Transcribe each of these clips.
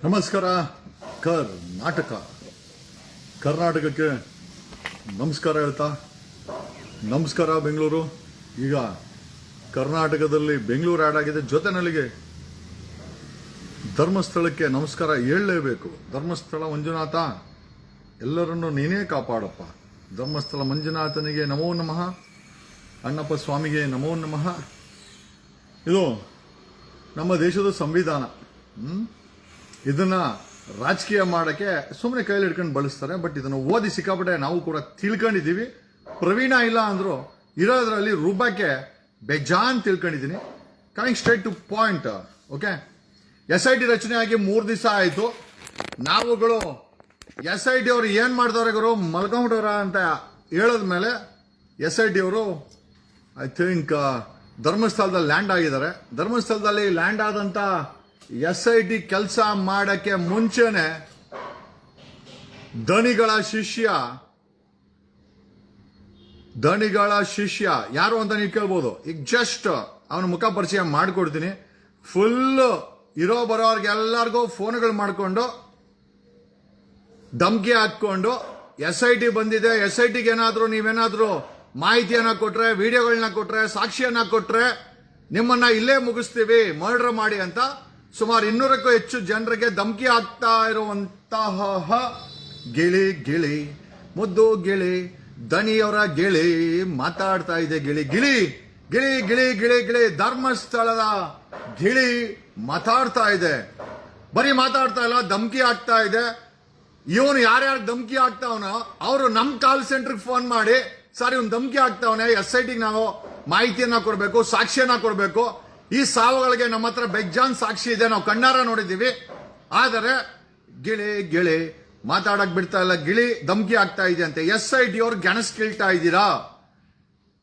ನಮಸ್ಕಾರ ಕರ್ನಾಟಕಕ್ಕೆ ನಮಸ್ಕಾರ ಹೇಳ್ತಾ ನಮಸ್ಕಾರ ಬೆಂಗಳೂರು. ಈಗ ಕರ್ನಾಟಕದಲ್ಲಿ ಬೆಂಗಳೂರು ಆ್ಯಡ್ ಆಗಿದೆ, ಜೊತೆನಲ್ಲಿಗೆ ಧರ್ಮಸ್ಥಳಕ್ಕೆ ನಮಸ್ಕಾರ ಹೇಳಲೇಬೇಕು. ಧರ್ಮಸ್ಥಳ ಮಂಜುನಾಥ, ಎಲ್ಲರನ್ನೂ ನೀನೇ ಕಾಪಾಡಪ್ಪ. ಧರ್ಮಸ್ಥಳ ಮಂಜುನಾಥನಿಗೆ ನಮೋ ನಮಃ, ಅಣ್ಣಪ್ಪ ಸ್ವಾಮಿಗೆ ನಮೋ ನಮಃ. ಇದು ನಮ್ಮ ದೇಶದ ಸಂವಿಧಾನ. ಇದನ್ನ ರಾಜಕೀಯ ಮಾಡಕ್ಕೆ ಸುಮ್ಮನೆ ಕೈಲಿ ಹಿಡ್ಕೊಂಡು ಬಳಸ್ತಾರೆ. ಬಟ್ ಇದನ್ನು ಓದಿ ಸಿಕ್ಕಾಪಟ್ಟೆ ನಾವು ಕೂಡ ತಿಳ್ಕೊಂಡಿದ್ದೀವಿ. ಪ್ರವೀಣ ಇಲ್ಲ ಅಂದ್ರು ಇರೋದ್ರಲ್ಲಿ ರೂಪಕ್ಕೆ ಬೇಜಾನ್ ತಿಳ್ಕೊಂಡಿದ್ದೀನಿ. Coming straight to point. Okay, SIT ರಚನೆ ಆಗಿ 3 ದಿವಸ ಆಯಿತು. ನಾವುಗಳು SIT ಅವರು ಏನ್ ಮಾಡ್ದವ್ರೆ ಗುರು, ಮಲ್ಕೊಂಡ್ಬಿಟ್ಟವ್ರ ಅಂತ ಹೇಳದ್ಮೇಲೆ SIT ಅವರು ಐ ಥಿಂಕ್ ಧರ್ಮಸ್ಥಳದಲ್ಲಿ ಲ್ಯಾಂಡ್ ಆಗಿದ್ದಾರೆ. ಧರ್ಮಸ್ಥಳದಲ್ಲಿ ಲ್ಯಾಂಡ್ ಆದಂತ SIT ಕೆಲಸ ಮಾಡಕ್ಕೆ ಮುಂಚೆನೆ ದಣಿಗಳ ಶಿಷ್ಯ ಯಾರು ಅಂತ ನೀವು ಕೇಳ್ಬೋದು. ಈಗ ಜಸ್ಟ್ ಅವನ ಮುಖ ಪರಿಚಯ ಮಾಡಿಕೊಡ್ತೀನಿ. ಫುಲ್ ಇರೋ ಬರೋರ್ಗೆಲ್ಲರಿಗೂ ಫೋನ್ಗಳು ಮಾಡಿಕೊಂಡು ಧಮ್ಕಿ ಹಾಕೊಂಡು SIT ಬಂದಿದೆ, SITಗೆ ಏನಾದರೂ ನೀವೇನಾದರೂ ಮಾಹಿತಿಯನ್ನ ಕೊಟ್ರೆ, ವಿಡಿಯೋಗಳನ್ನ ಕೊಟ್ರೆ, ಸಾಕ್ಷಿಯನ್ನ ಕೊಟ್ರೆ ನಿಮ್ಮನ್ನ ಇಲ್ಲೇ ಮುಗಿಸ್ತೀವಿ, ಮರ್ಡರ್ ಮಾಡಿ ಅಂತ ಸುಮಾರು 200ಕ್ಕೂ ಹೆಚ್ಚು ಜನರಿಗೆ ಧಮ್ಕಿ ಆಗ್ತಾ ಇರುವಂತಹ ಗಿಳಿ ಮುದ್ದು ಗಿಳಿ ದಣಿಯವರ ಗಿಳಿ ಮಾತಾಡ್ತಾ ಇದೆ. ಗಿಳಿ ಧರ್ಮಸ್ಥಳದ ಗಿಳಿ ಮಾತಾಡ್ತಾ ಇದೆ. ಬರೀ ಮಾತಾಡ್ತಾ ಇಲ್ಲ, ಧಮ್ಕಿ ಆಗ್ತಾ ಇದೆ. ಇವನು ಯಾರ್ಯಾರು ಧಮ್ಕಿ ಆಗ್ತಾವನೋ ಅವರು ನಮ್ ಕಾಲ್ ಸೆಂಟರ್ಗೆ ಫೋನ್ ಮಾಡಿ, ಸರ್ ಇವನು ಧಮ್ಕಿ ಆಗ್ತಾವನೆ, SITಗೆ ನಾವು ಮಾಹಿತಿಯನ್ನ ಕೊಡಬೇಕು, ಸಾಕ್ಷಿಯನ್ನ ಕೊಡಬೇಕು. ಈ ಸಾವುಗಳಿಗೆ ನಮ್ಮ ಹತ್ರ ಬೆಜ್ಜಾನ್ ಸಾಕ್ಷಿ ಇದೆ, ನಾವು ಕಣ್ಣಾರ ನೋಡಿದ್ದೀವಿ. ಆದರೆ ಗಿಳಿ ಮಾತಾಡಕ್ ಬಿಡ್ತಾ ಇಲ್ಲ, ಗಿಳಿ ಧಮ್ಕಿ ಆಗ್ತಾ ಇದೆ ಅಂತೆ. SIT ಅವ್ರು ಗೆಣಸ್ಕಿಳ್ತಾ ಇದ್ದೀರಾ?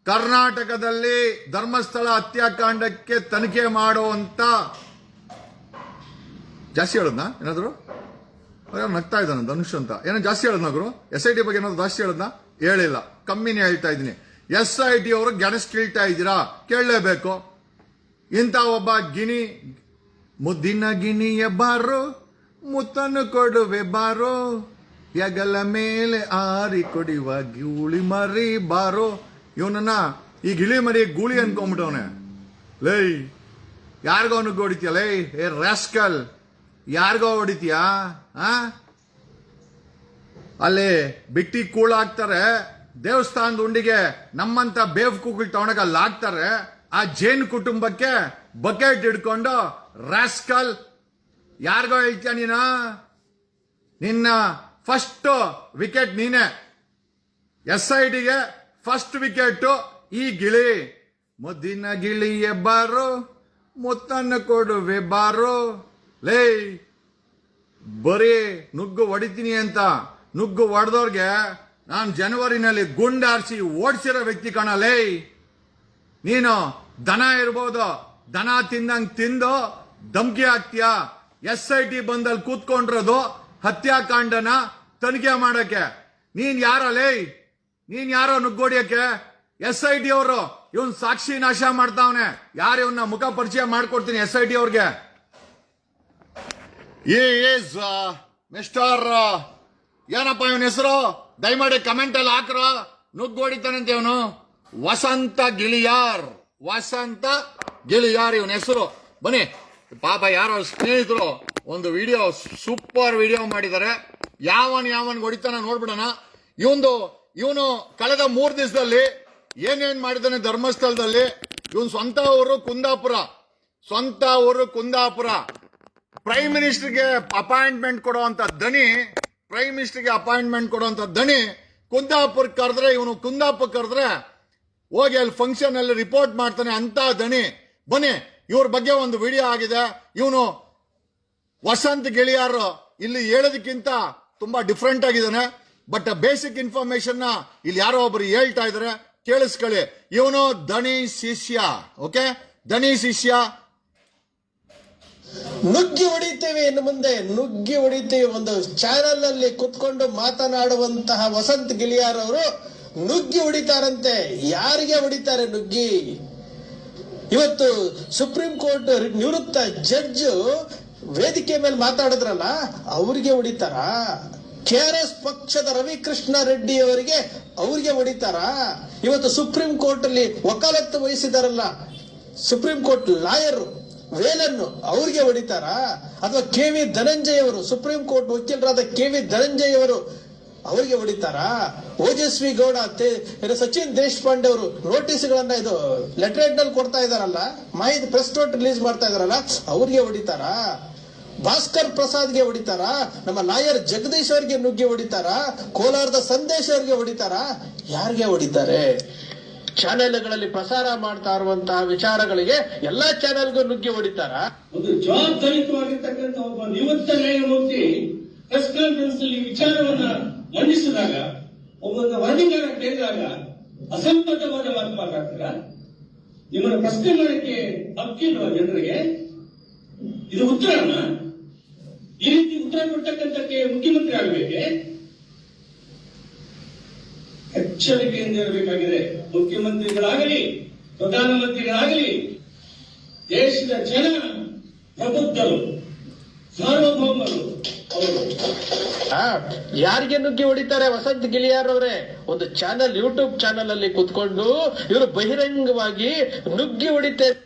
ಕರ್ನಾಟಕದಲ್ಲಿ ಧರ್ಮಸ್ಥಳ ಹತ್ಯಾಕಾಂಡಕ್ಕೆ ತನಿಖೆ ಮಾಡುವಂತ ಜಾಸ್ತಿ ಹೇಳದ್ನ ಏನಾದ್ರು ನಗ್ತಾ ಇದ್ದಾನ ಧನುಷ್ ಅಂತ, ಏನೋ ಜಾಸ್ತಿ ಹೇಳದ್ನ ಗುರು? SIT ಬಗ್ಗೆ ಏನಾದ್ರು ಜಾಸ್ತಿ ಹೇಳದ್ನ? ಹೇಳಿಲ್ಲ, ಕಮ್ಮಿನೇ ಹೇಳ್ತಾ ಇದ್ದೀನಿ. SIT ಅವರು ಗೆಣಸ್ಕಿಳ್ತಾ ಇದ್ದೀರಾ? ಕೇಳಲೇಬೇಕು. ಇಂಥ ಒಬ್ಬ ಮುದ್ದಿನ ಗಿಣಿಯ ಬಾರೋ, ಮುತ್ತನ್ನು ಕೊಡುವೆ ಬಾರೋ, ಯಗಲ ಮೇಲೆ ಆರಿ ಕೊಡಿವ ಗೂಳಿ ಮರಿ ಬಾರೋ. ಇವನನ್ನ ಈ ಗಿಳಿ ಮರಿ ಗೂಳಿ ಅನ್ಕೊಂಡ್ಬಿಟ್ಟವನೆ. ಲೈ ಯಾರಿಗೋ ಅವನಿಗೆ ಹೊಡಿತೀಯ? ಲೈ ಏ ರಾಸ್ಕಲ್, ಯಾರಿಗೋ ಹೊಡಿತೀಯ? ಅಲ್ಲಿ ಬಿಟ್ಟಿ ಕೂಳಾಗ್ತಾರೆ, ದೇವಸ್ಥಾನದ ಉಂಡಿಗೆ ನಮ್ಮಂತ ಬೇವ್ ಕೂಗಳು ತಗೊಂಡಾಗ ಅಲ್ಲಿ ಹಾಕ್ತಾರೆ. ಆ ಜೈನ್ ಕುಟುಂಬಕ್ಕೆ ಬಕೆಟ್ ಹಿಡ್ಕೊಂಡು ರಾಸ್ಕಲ್ ಯಾರಿಗೋ ಹೇಳ್ತೀಯ ನೀನ? ನಿನ್ನ ಫಸ್ಟ್ ವಿಕೆಟ್ ನೀನೆ. SITಗೆ ಫಸ್ಟ್ ವಿಕೆಟ್ ಈ ಗಿಳಿ. ಮುದ್ದಿನ ಗಿಳಿಯೇ ಬಾರೋ, ಮುತ್ತನ್ನು ಕೊಡುವೆ ಬಾರೋ. ಲೇ ಬರೀ ನುಗ್ಗು ಹೊಡಿತೀನಿ ಅಂತ ನುಗ್ಗು ಹೊಡೆದವ್ರಿಗೆ ನಾನು ಜನವರಿನಲ್ಲಿ ಗುಂಡಾರಿಸಿ ಓಡಿಸಿರೋ ವ್ಯಕ್ತಿ ಕಾಣಲೇ. ನೀನು ದನ ಇರ್ಬೋದು, ದನ ತಿಂದಂಗ್ ತಿಂದು ಧಮ್ಕಿ ಹಾಕ್ತೀಯ. SIT ಬಂದಲ್ಲಿ ಕೂತ್ಕೊಂಡಿರೋದು ಹತ್ಯಾಕಾಂಡನ ತನಿಖೆ ಮಾಡಕ್ಕೆ. ನೀನ್ ಯಾರಲೇ? ನೀನ್ ಯಾರೋ ನುಗ್ಗೋಡಿಯಕ್ಕೆ? SIT ಅವರು ಇವನ್ ಸಾಕ್ಷಿ ನಾಶ ಮಾಡ್ತಾವನೆ. ಯಾರು ಇವನ್ನ ಮುಖ ಪರಿಚಯ ಮಾಡ್ಕೊಡ್ತೀನಿ SIT ಅವ್ರಿಗೆ. ಈಸ್ ಮಿಸ್ಟರ್ ಏನಪ್ಪ ಇವನ ಹೆಸರು? ದಯಮಾಡಿ ಕಮೆಂಟ್ ಅಲ್ಲಿ ಹಾಕ್ರೋ. ನುಗ್ಗೋಡಿತಾನಂತೆ ಇವನು. ವಸಂತ ಗಿಳಿಯಾರ್ ಇವನ ಹೆಸರು. ಬನ್ನಿ, ಪಾಪ ಯಾರೋ ಸ್ನೇಹಿತರು ಒಂದು ವಿಡಿಯೋ, ಸೂಪರ್ ವಿಡಿಯೋ ಮಾಡಿದ್ದಾರೆ. ಯಾವನ್ ಹೊಡಿತಾನ ನೋಡ್ಬಿಡೋಣ. ಇವನು ಕಳೆದ 3 ದಿವಸದಲ್ಲಿ ಏನೇನ್ ಮಾಡಿದಾನೆ ಧರ್ಮಸ್ಥಳದಲ್ಲಿ. ಇವನ್ ಸ್ವಂತ ಊರು ಕುಂದಾಪುರ. ಪ್ರೈಮ್ ಮಿನಿಸ್ಟರ್ಗೆ ಅಪಾಯಿಂಟ್ಮೆಂಟ್ ಕೊಡುವಂತ ದಣಿ ಕುಂದಾಪುರ ಕರೆದ್ರೆ, ಇವನು ಕುಂದಾಪುರ ಕರೆದ್ರೆ ಹೋಗಿ ಅಲ್ಲಿ ಫಂಕ್ಷನ್ ಅಲ್ಲಿ ರಿಪೋರ್ಟ್ ಮಾಡ್ತಾನೆ ಅಂತ ದಣಿ. ಬನ್ನಿ, ಇವ್ರ ಬಗ್ಗೆ ಒಂದು ವಿಡಿಯೋ ಆಗಿದೆ. ಇವನು ವಸಂತ್ ಗಿಳಿಯಾರು ಇಲ್ಲಿ ಹೇಳೋದಕ್ಕಿಂತ ತುಂಬಾ ಡಿಫ್ರೆಂಟ್ ಆಗಿದ್ದಾನೆ. ಬಟ್ ಬೇಸಿಕ್ ಇನ್ಫಾರ್ಮೇಶನ್ ಇಲ್ಲಿ ಯಾರೋ ಒಬ್ರು ಹೇಳ್ತಾ ಇದಾರೆ, ಕೇಳಿಸ್ಕೊಳ್ಳಿ. ಇವನು ದಣಿ ಶಿಷ್ಯ. ಓಕೆ, ದಣಿ ಶಿಷ್ಯ. ನುಗ್ಗಿ ಹೊಡಿತೇವೆ ಇನ್ನು ಮುಂದೆ, ನುಗ್ಗಿ ಹೊಡಿತೇವೆ. ಒಂದು ಚಾನೆಲ್ ನಲ್ಲಿ ಕುತ್ಕೊಂಡು ಮಾತನಾಡುವಂತಹ ವಸಂತ್ ಗಿಳಿಯಾರ್ ಅವರು ನುಗ್ಗಿ ಹೊಡಿತಾರಂತೆ. ಯಾರಿಗೆ ಹೊಡಿತಾರೆ ನುಗ್ಗಿ? ಇವತ್ತು ಸುಪ್ರೀಂ ಕೋರ್ಟ್ ನಿವೃತ್ತ ಜಡ್ಜ್ ವೇದಿಕೆ ಮೇಲೆ ಮಾತಾಡಿದ್ರಲ್ಲ ಅವ್ರಿಗೆ ಹೊಡಿತಾರ? KRS ಪಕ್ಷದ ರವಿಕೃಷ್ಣ ರೆಡ್ಡಿ ಅವರಿಗೆ ಅವ್ರಿಗೆ ಹೊಡಿತಾರ? ಇವತ್ತು ಸುಪ್ರೀಂ ಕೋರ್ಟ್ ಅಲ್ಲಿ ವಕಾಲತ್ತು ವಹಿಸಿದಾರಲ್ಲ ಸುಪ್ರೀಂ ಕೋರ್ಟ್ ಲಾಯರ್ ವೇಲನ್ನು ಅವ್ರಿಗೆ ಹೊಡಿತಾರ? ಅಥವಾ KV ಧನಂಜಯ್ ಅವರು ಸುಪ್ರೀಂ ಕೋರ್ಟ್ ವಕೀಲರಾದ KV ಧನಂಜಯ್ ಅವರು ಅವರಿಗೆ ಹೊಡಿತಾರ? ಓಜಸ್ವಿ ಗೌಡ ಸಚಿನ್ ದೇಶಪಾಂಡೆ ಅವರು ನೋಟಿಸ್ಗಳನ್ನ ಇದು ಲೆಟರ್ ನಲ್ಲಿ ಕೊಡ್ತಾ ಇದಾರಲ್ಲ, ಮಾಹಿತಿ ಪ್ರೆಸ್ ನೋಟ್ ರಿಲೀಸ್ ಮಾಡ್ತಾ ಇದಾರಲ್ಲ, ಅವ್ರಿಗೆ ಹೊಡಿತಾರ? ಭಾಸ್ಕರ್ ಪ್ರಸಾದ್ಗೆ ಹೊಡಿತಾರ? ನಮ್ಮ ಲಾಯರ್ ಜಗದೀಶ್ ಅವರಿಗೆ ನುಗ್ಗಿ ಹೊಡಿತಾರ? ಕೋಲಾರದ ಸಂದೇಶ್ ಅವರಿಗೆ ಹೊಡಿತಾರ? ಯಾರಿಗೆ ಹೊಡಿತಾರೆ? ಚಾನೆಲ್ಗಳಲ್ಲಿ ಪ್ರಸಾರ ಮಾಡ್ತಾ ಇರುವಂತಹ ವಿಚಾರಗಳಿಗೆ ಎಲ್ಲಾ ಚಾನೆಲ್ಗೂ ನುಗ್ಗಿ ಹೊಡಿತಾರ? ಒಂದು ಜವಾಬ್ದಾರಿಯುತವಾಗಿರ್ತಕ್ಕಂಥ ಒಬ್ಬ ನಿವೃತ್ತ ನ್ಯಾಯಮೂರ್ತಿ ಪ್ರೆಸ್ ಕಾನ್ಫರೆನ್ಸ್ ನಲ್ಲಿ ವಿಚಾರವನ್ನ ಮಂಡಿಸಿದಾಗ ಒಬ್ಬೊಂದು ವರದಿಗಾರ ಕೇಳಿದಾಗ ಅಸಂಬದ್ಧವಾದ ಮಾತು ಮಾತಾಡ್ತಾರ. ನಿಮ್ಮನ್ನು ಪ್ರಶ್ನೆ ಮಾಡಕ್ಕೆ ಹಕ್ಕಿಲ್ವಾ ಜನರಿಗೆ? ಇದು ಉತ್ತರನ? ಈ ರೀತಿ ಉತ್ತರ ಕೊಡ್ತಕ್ಕಂಥಕ್ಕೆ ಮುಖ್ಯಮಂತ್ರಿ ಆಗಬೇಕೆ? ಎಚ್ಚರಿಕೆಯಿಂದ ಇರಬೇಕಾಗಿದೆ. ಮುಖ್ಯಮಂತ್ರಿಗಳಾಗಲಿ ಪ್ರಧಾನಮಂತ್ರಿಗಳಾಗಲಿ ದೇಶದ ಜನ ಪ್ರಬುದ್ಧರು, ಸಾರ್ವಭೌಮರು ಅವರು. ಯಾರಿಗೆ ನುಗ್ಗಿ ಹೊಡಿತಾರೆ? ವಸಂತ್ ಗಿಳಿಯಾರ್ ಅವರೇ ಒಂದು ಚಾನೆಲ್, ಯೂಟ್ಯೂಬ್ ಚಾನೆಲ್ ಅಲ್ಲಿ ಕುತ್ಕೊಂಡು ಇವರು ಬಹಿರಂಗವಾಗಿ ನುಗ್ಗಿ ಹೊಡಿತಾರೆ.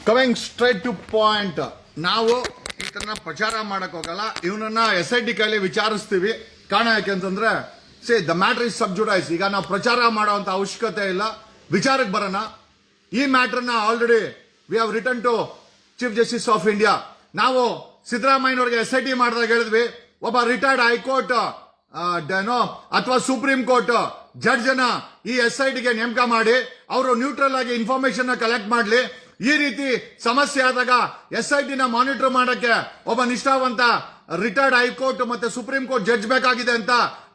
ಕಮಿಂಗ್ ಸ್ಟ್ರೈಟ್ ಟು ಪಾಯಿಂಟ್, ನಾವು ಈತನ ಪ್ರಚಾರ ಮಾಡಕ್ ಹೋಗಲ್ಲ, ಇವನನ್ನ SIT ಕೈಲಿ ವಿಚಾರಿಸ್ತೀವಿ. ಕಾರಣ ಯಾಕೆಂತಂದ್ರೆ ದ ಮ್ಯಾಟರ್ ಇಸ್ ಸಬ್ಜುಡೈಸ್. ಈಗ ನಾವು ಪ್ರಚಾರ ಮಾಡುವಂತ ಅವಶ್ಯಕತೆ ಇಲ್ಲ, ವಿಚಾರಕ್ಕೆ ಬರೋಣ. ಈ ಮ್ಯಾಟರ್ನ already we have return to chief justice of India. ನಾವು ಸಿದ್ದರಾಮಯ್ಯನವ್ರಿಗೆ SIT ಮಾಡಿದಾಗ ಹೇಳಿದ್ವಿ, ಒಬ್ಬ ರಿಟೈರ್ಡ್ ಹೈಕೋರ್ಟ್ ಅಥವಾ ಸುಪ್ರೀಂ ಕೋರ್ಟ್ ಜಡ್ಜ್ ನ ಈ SIT ಗೆ ನೇಮಕ ಮಾಡಿ ಅವರು ನ್ಯೂಟ್ರಲ್ ಆಗಿ ಇನ್ಫಾರ್ಮೇಶನ್ ಕಲೆಕ್ಟ್ ಮಾಡ್ಲಿ. ಈ ರೀತಿ ಸಮಸ್ಯೆ ಆದಾಗ SIT ನ ಮಾನಿಟರ್ ಮಾಡಕ್ಕೆ ಒಬ್ಬ ನಿಷ್ಠಾವಂತ ರಿಟೈರ್ಡ್ ಹೈಕೋರ್ಟ್ ಮತ್ತೆ ಸುಪ್ರೀಂ ಕೋರ್ಟ್ ಜಡ್ಜ್ ಬೇಕಾಗಿದೆ ಅಂತ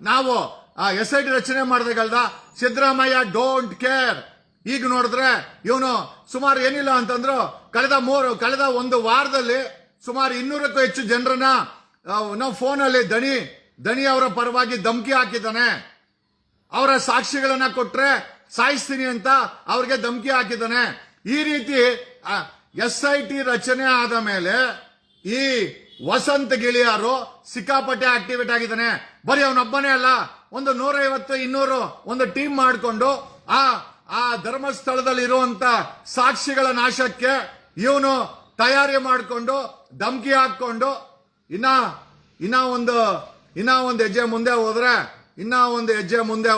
ನಾವು SIT ರಚನೆ ಮಾಡಿದಾಗಲ್ದ ಸಿದ್ದರಾಮಯ್ಯ ಡೋಂಟ್ ಕೇರ್. ಈಗ ನೋಡಿದ್ರೆ ಇವನು ಸುಮಾರು ಏನಿಲ್ಲ ಅಂತಂದ್ರು ಕಳೆದ ಒಂದು ವಾರದಲ್ಲಿ ಸುಮಾರು 200ಕ್ಕೂ ಹೆಚ್ಚು ಜನರನ್ನ ನಾವು ಫೋನಲ್ಲಿ ದಣಿ ಅವರ ಪರವಾಗಿ ಧಮಕಿ ಹಾಕಿದ್ದಾನೆ. ಅವರ ಸಾಕ್ಷಿಗಳನ್ನ ಕೊಟ್ರೆ ಸಾಯಿಸ್ತೀನಿ ಅಂತ ಅವ್ರಿಗೆ ಧಮಕಿ ಹಾಕಿದ್ದಾನೆ. ಈ ರೀತಿ SIT ರಚನೆ ಆದ ಮೇಲೆ ಈ ವಸಂತ ಗಿಳಿಯಾರು ಸಿಕ್ಕಾಪಟ್ಟೆ ಆಕ್ಟಿವೇಟ್ ಆಗಿದ್ದಾನೆ. ಬರೀ ಅವನೊಬ್ಬನೇ ಅಲ್ಲ, ಒಂದು 150-200 ಒಂದು ಟೀಮ್ ಮಾಡಿಕೊಂಡು ಆ ಧರ್ಮಸ್ಥಳದಲ್ಲಿ ಇರುವಂತ ಸಾಕ್ಷಿಗಳ ನಾಶಕ್ಕೆ ಇವನು ತಯಾರಿ ಮಾಡಿಕೊಂಡು ಧಮಕಿ ಹಾಕೊಂಡು ಇನ್ನ ಒಂದು ಹೆಜ್ಜೆ ಮುಂದೆ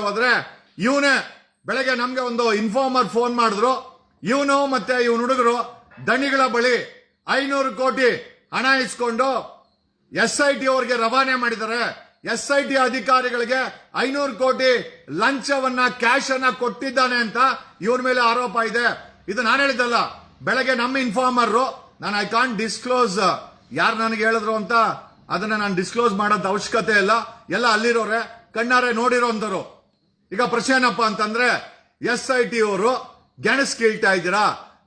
ಹೋದ್ರೆ ಇವನೇ ಬೆಳಗ್ಗೆ ನಮ್ಗೆ ಒಂದು ಇನ್ಫಾರ್ಮರ್ ಫೋನ್ ಮಾಡಿದ್ರು. ಇವನು ಮತ್ತೆ ಇವನು ಹುಡುಗರು ದಣಿಗಳ ಬಳಿ 500 ಕೋಟಿ ಹಣ ಇಸ್ಕೊಂಡು SIT ಅವರಿಗೆ ರವಾನೆ ಮಾಡಿದ್ದಾರೆ. SIT ಅಧಿಕಾರಿಗಳಿಗೆ 500 ಕೋಟಿ ಲಂಚವನ್ನ ಕ್ಯಾಶ್ ಅನ್ನ ಕೊಟ್ಟಿದ್ದಾನೆ ಅಂತ ಇವನ ಮೇಲೆ ಆರೋಪ ಇದೆ. ಇದು ನಾನು ಹೇಳಿದ್ದಲ್ಲ, ಬೆಳಗ್ಗೆ ನಮ್ಮ ಇನ್ಫಾರ್ಮರ್. ನಾನು ಐ ಕಾಂಟ್ ಡಿಸ್ಕ್ಲೋಸ್ ಯಾರು ನನಗೆ ಹೇಳಿದ್ರು ಅಂತ, ಅದನ್ನ ನಾನು ಡಿಸ್ಕ್ಲೋಸ್ ಮಾಡೋದ್ ಅವಶ್ಯಕತೆ ಇಲ್ಲ. ಎಲ್ಲ ಅಲ್ಲಿರೋರೆ ಕಣ್ಣಾರೆ ನೋಡಿರೋಂಥವ್ರು. ಈಗ ಪ್ರಶ್ನೆ ಏನಪ್ಪಾ ಅಂತಂದ್ರೆ, SIT ಅವರು ಗೆಣಸ್ ಕೀಳ್ತಾ ಇದ್ದೀರಾ?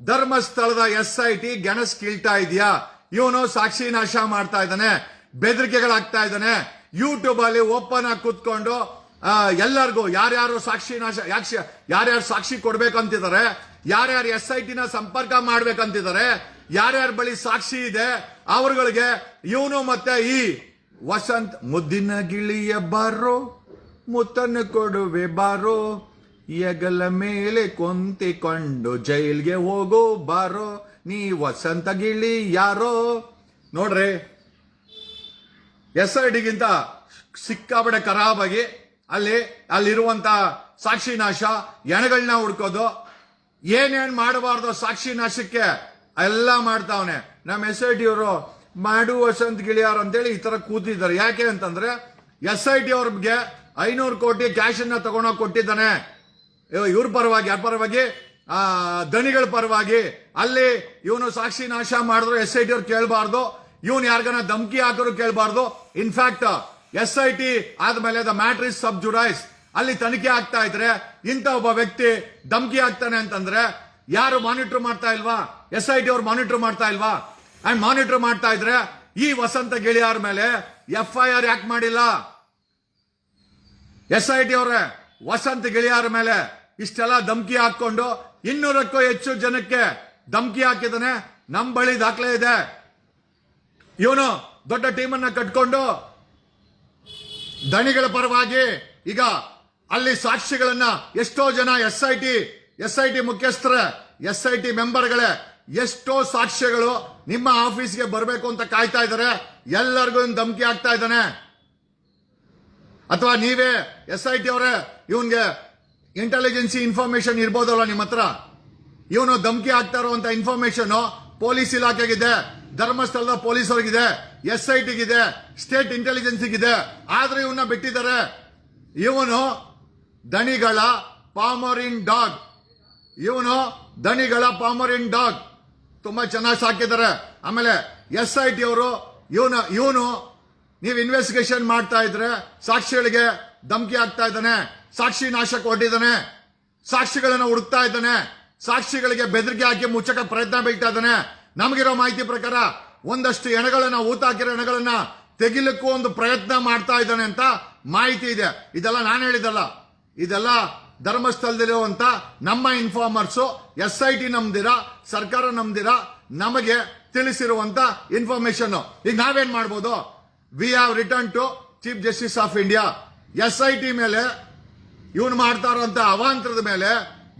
ಧರ್ಮಸ್ಥಳದ SIT ಗೆಣಸ್ ಕೀಳ್ತಾ ಇದೆಯಾ? ಇವನು ಸಾಕ್ಷಿ ನಾಶ ಮಾಡ್ತಾ ಇದ್ದಾನೆ, ಬೆದರಿಕೆಗಳಾಗ್ತಾ ಇದ್ದಾನೆ. ಯೂಟ್ಯೂಬ್ ಅಲ್ಲಿ ಓಪನ್ ಆಗಿ ಕೂತ್ಕೊಂಡು ಎಲ್ಲರಿಗೂ ಯಾರ್ಯಾರು ಯಾರ್ಯಾರು ಸಾಕ್ಷಿ ಕೊಡ್ಬೇಕಂತಿದ್ದಾರೆ, ಯಾರ್ಯಾರು SIT ನ ಸಂಪರ್ಕ ಮಾಡ್ಬೇಕಂತಿದ್ದಾರೆ, ಯಾರ್ಯಾರ ಬಳಿ ಸಾಕ್ಷಿ ಇದೆ ಅವರುಗಳಿಗೆ ಇವನು ಮತ್ತೆ ಈ ವಸಂತ್ ಮುದ್ದಿನ ಗಿಳಿಯ ಬಾರೋ ಮುತ್ತನ್ನು ಕೊಡುವೆ ಬಾರೋ, ಎಗಲ ಮೇಲೆ ಕೊಂತಿಕೊಂಡು ಜೈಲ್ಗೆ ಹೋಗೋ ಬಾರೋ, ನೀ ವಸಂತ ಗಿಳಿ ಯಾರೋ. ನೋಡ್ರಿ, SIT ಗಿಂತ ಸಿಕ್ಕಾಬಡೆ ಖರಾಬಾಗಿ ಅಲ್ಲಿರುವಂತ ಸಾಕ್ಷಿ ನಾಶ, ಹೆಣಗಳನ್ನ ಹುಡ್ಕೋದು, ಏನೇನ್ ಮಾಡಬಾರ್ದು ಸಾಕ್ಷಿ ನಾಶಕ್ಕೆ ಎಲ್ಲ ಮಾಡ್ತಾವನೆ. ನಮ್ಮ SIT ಅವರು ಮಾಡು ವಸಂತ್ ಗಿಳಿಯಾರ್ ಅಂತೇಳಿ ಈ ತರ ಕೂತಿದ್ದಾರೆ. ಯಾಕೆ ಅಂತಂದ್ರೆ SIT ಅವ್ರಿಗೆ 500 ಕೋಟಿ ಕ್ಯಾಶ್ ಅನ್ನ ತಗೊಂಡೋಗಿ ಕೊಟ್ಟಿದ್ದಾನೆ. ಇವ್ರ ಪರವಾಗಿ, ಯಾರ ಪರವಾಗಿ? ದಣಿಗಳ ಪರವಾಗಿ. ಅಲ್ಲಿ ಇವನು ಸಾಕ್ಷಿ ನಾಶ ಮಾಡಿದ್ರು SIT ಅವ್ರು ಕೇಳಬಾರ್ದು, ಇವನು ಯಾರಿಗಾನ ಧಮಕಿ ಹಾಕೋರು ಕೇಳಬಾರ್ದು. ಇನ್ಫ್ಯಾಕ್ಟ್ SIT ಆದ್ಮೇಲೆ ದ ಮ್ಯಾಟರ್ ಇಸ್ ಸಬ್ ಜುಡೈಸ್, ಅಲ್ಲಿ ತನಿಖೆ ಆಗ್ತಾ ಇದ್ರೆ ಇಂಥ ಒಬ್ಬ ವ್ಯಕ್ತಿ ಧಮಕಿ ಹಾಕ್ತಾನೆ ಅಂತಂದ್ರೆ ಯಾರು ಮಾನಿಟರ್ ಮಾಡ್ತಾ ಇಲ್ವಾ? SIT ಅವ್ರು ಮಾನಿಟರ್ ಮಾಡ್ತಾ ಇಲ್ವಾ? ಅಂಡ್ ಮಾನಿಟರ್ ಮಾಡ್ತಾ ಇದ್ರೆ ಈ ವಸಂತ ಗಿಳಿಯಾರ ಮೇಲೆ FIR ಯಾಕೆ ಮಾಡಿಲ್ಲ? SIT ಅವರೇ ವಸಂತ ಗಿಳಿಯಾರ ಮೇಲೆ ಇಷ್ಟೆಲ್ಲ ಧಮಕಿ ಹಾಕೊಂಡು 200ಕ್ಕೂ ಹೆಚ್ಚು ಜನಕ್ಕೆ ಧಮಕಿ ಹಾಕಿದಾನೆ. ನಮ್ ಬಳಿ ದಾಖಲೆ ಇದೆ. ಇವನು ದೊಡ್ಡ ಟೀಮನ್ನ ಕಟ್ಕೊಂಡು ದಣಿಗಳ ಪರವಾಗಿ ಈಗ ಅಲ್ಲಿ ಸಾಕ್ಷಿಗಳನ್ನ ಎಷ್ಟೋ ಜನ ಎಸ್ ಐ ಟಿ ಮುಖ್ಯಸ್ಥರ SIT ಮೆಂಬರ್ಗಳೇ ಎಷ್ಟೋ ಸಾಕ್ಷ್ಯಗಳು ನಿಮ್ಮ ಆಫೀಸ್ಗೆ ಬರಬೇಕು ಅಂತ ಕಾಯ್ತಾ ಇದ್ದಾರೆ. ಎಲ್ಲರಿಗೂ ಧಮಕಿ ಆಗ್ತಾ ಇದ್ದಾನೆ. ಅಥವಾ ನೀವೇ SIT ಅವರೇ ಇವನ್ಗೆ ಇಂಟೆಲಿಜೆನ್ಸಿ ಇನ್ಫಾರ್ಮೇಶನ್ ಇರ್ಬೋದಲ್ಲ ನಿಮ್ಮ ಹತ್ರ, ಇವನು ಧಮಕಿ ಆಗ್ತಾ ಇರುವಂತ ಇನ್ಫಾರ್ಮೇಶನ್ ಪೊಲೀಸ್ ಇಲಾಖೆಗಿದೆ, ಧರ್ಮಸ್ಥಳದ ಪೊಲೀಸರಿಗಿದೆ, SITಗಿದೆ, ಸ್ಟೇಟ್ ಇಂಟೆಲಿಜೆನ್ಸಿಗಿದೆ. ಆದ್ರೆ ಇವನ್ನ ಬಿಟ್ಟಿದ್ದಾರೆ. ಇವನು ದಣಿಗಳ ಪಾಮರಿನ್ ಡಾಗ್, ತುಂಬಾ ಚೆನ್ನಾಗಿ ಸಾಕಿದ್ದಾರೆ. ಆಮೇಲೆ SIT ಅವರು ಇವನು ನೀವು ಇನ್ವೆಸ್ಟಿಗೇಷನ್ ಮಾಡ್ತಾ ಇದ್ರೆ ಸಾಕ್ಷಿಗಳಿಗೆ ಧಮಕಿ ಆಗ್ತಾ ಇದ್ದಾನೆ, ಸಾಕ್ಷಿ ನಾಶಕ್ಕೆ ಹೊರಟಿದ್ದಾನೆ, ಸಾಕ್ಷಿಗಳನ್ನ ಹುಡುಕ್ತಾ ಇದ್ದಾನೆ, ಸಾಕ್ಷಿಗಳಿಗೆ ಬೆದರಿಕೆ ಹಾಕಿ ಮುಚ್ಚಕ ಪ್ರಯತ್ನ ಬೀಳ್ತಾ ಇದ್ದಾನೆ. ನಮಗಿರೋ ಮಾಹಿತಿ ಪ್ರಕಾರ ಒಂದಷ್ಟು ಹೆಣಗಳನ್ನ ಊತಾಕಿರೋ ಹೆಣಗಳನ್ನ ತೆಗಿಲಿಕ್ಕೂ ಒಂದು ಪ್ರಯತ್ನ ಮಾಡ್ತಾ ಇದ್ದಾನೆ ಅಂತ ಮಾಹಿತಿ ಇದೆ. ಇದೆಲ್ಲ ನಾನು ಹೇಳಿದಲ್ಲ, ಇದೆಲ್ಲ ಧರ್ಮಸ್ಥಳದಲ್ಲಿರುವಂತ ನಮ್ಮ ಇನ್ಫಾರ್ಮರ್ಸ್, SIT ನಂಬ್ದಿರಾ, ಸರ್ಕಾರ ನಂಬ್ದಿರಾ, ನಮಗೆ ತಿಳಿಸಿರುವಂತ ಇನ್ಫಾರ್ಮೇಶನ್. ಈಗ ನಾವೇನ್ ಮಾಡ್ಬೋದು? We have return to chief justice of India. SIT ಮೇಲೆ ಇವನು ಮಾಡ್ತಾ ಇರುವಂತ ಅವಾಂತರದ ಮೇಲೆ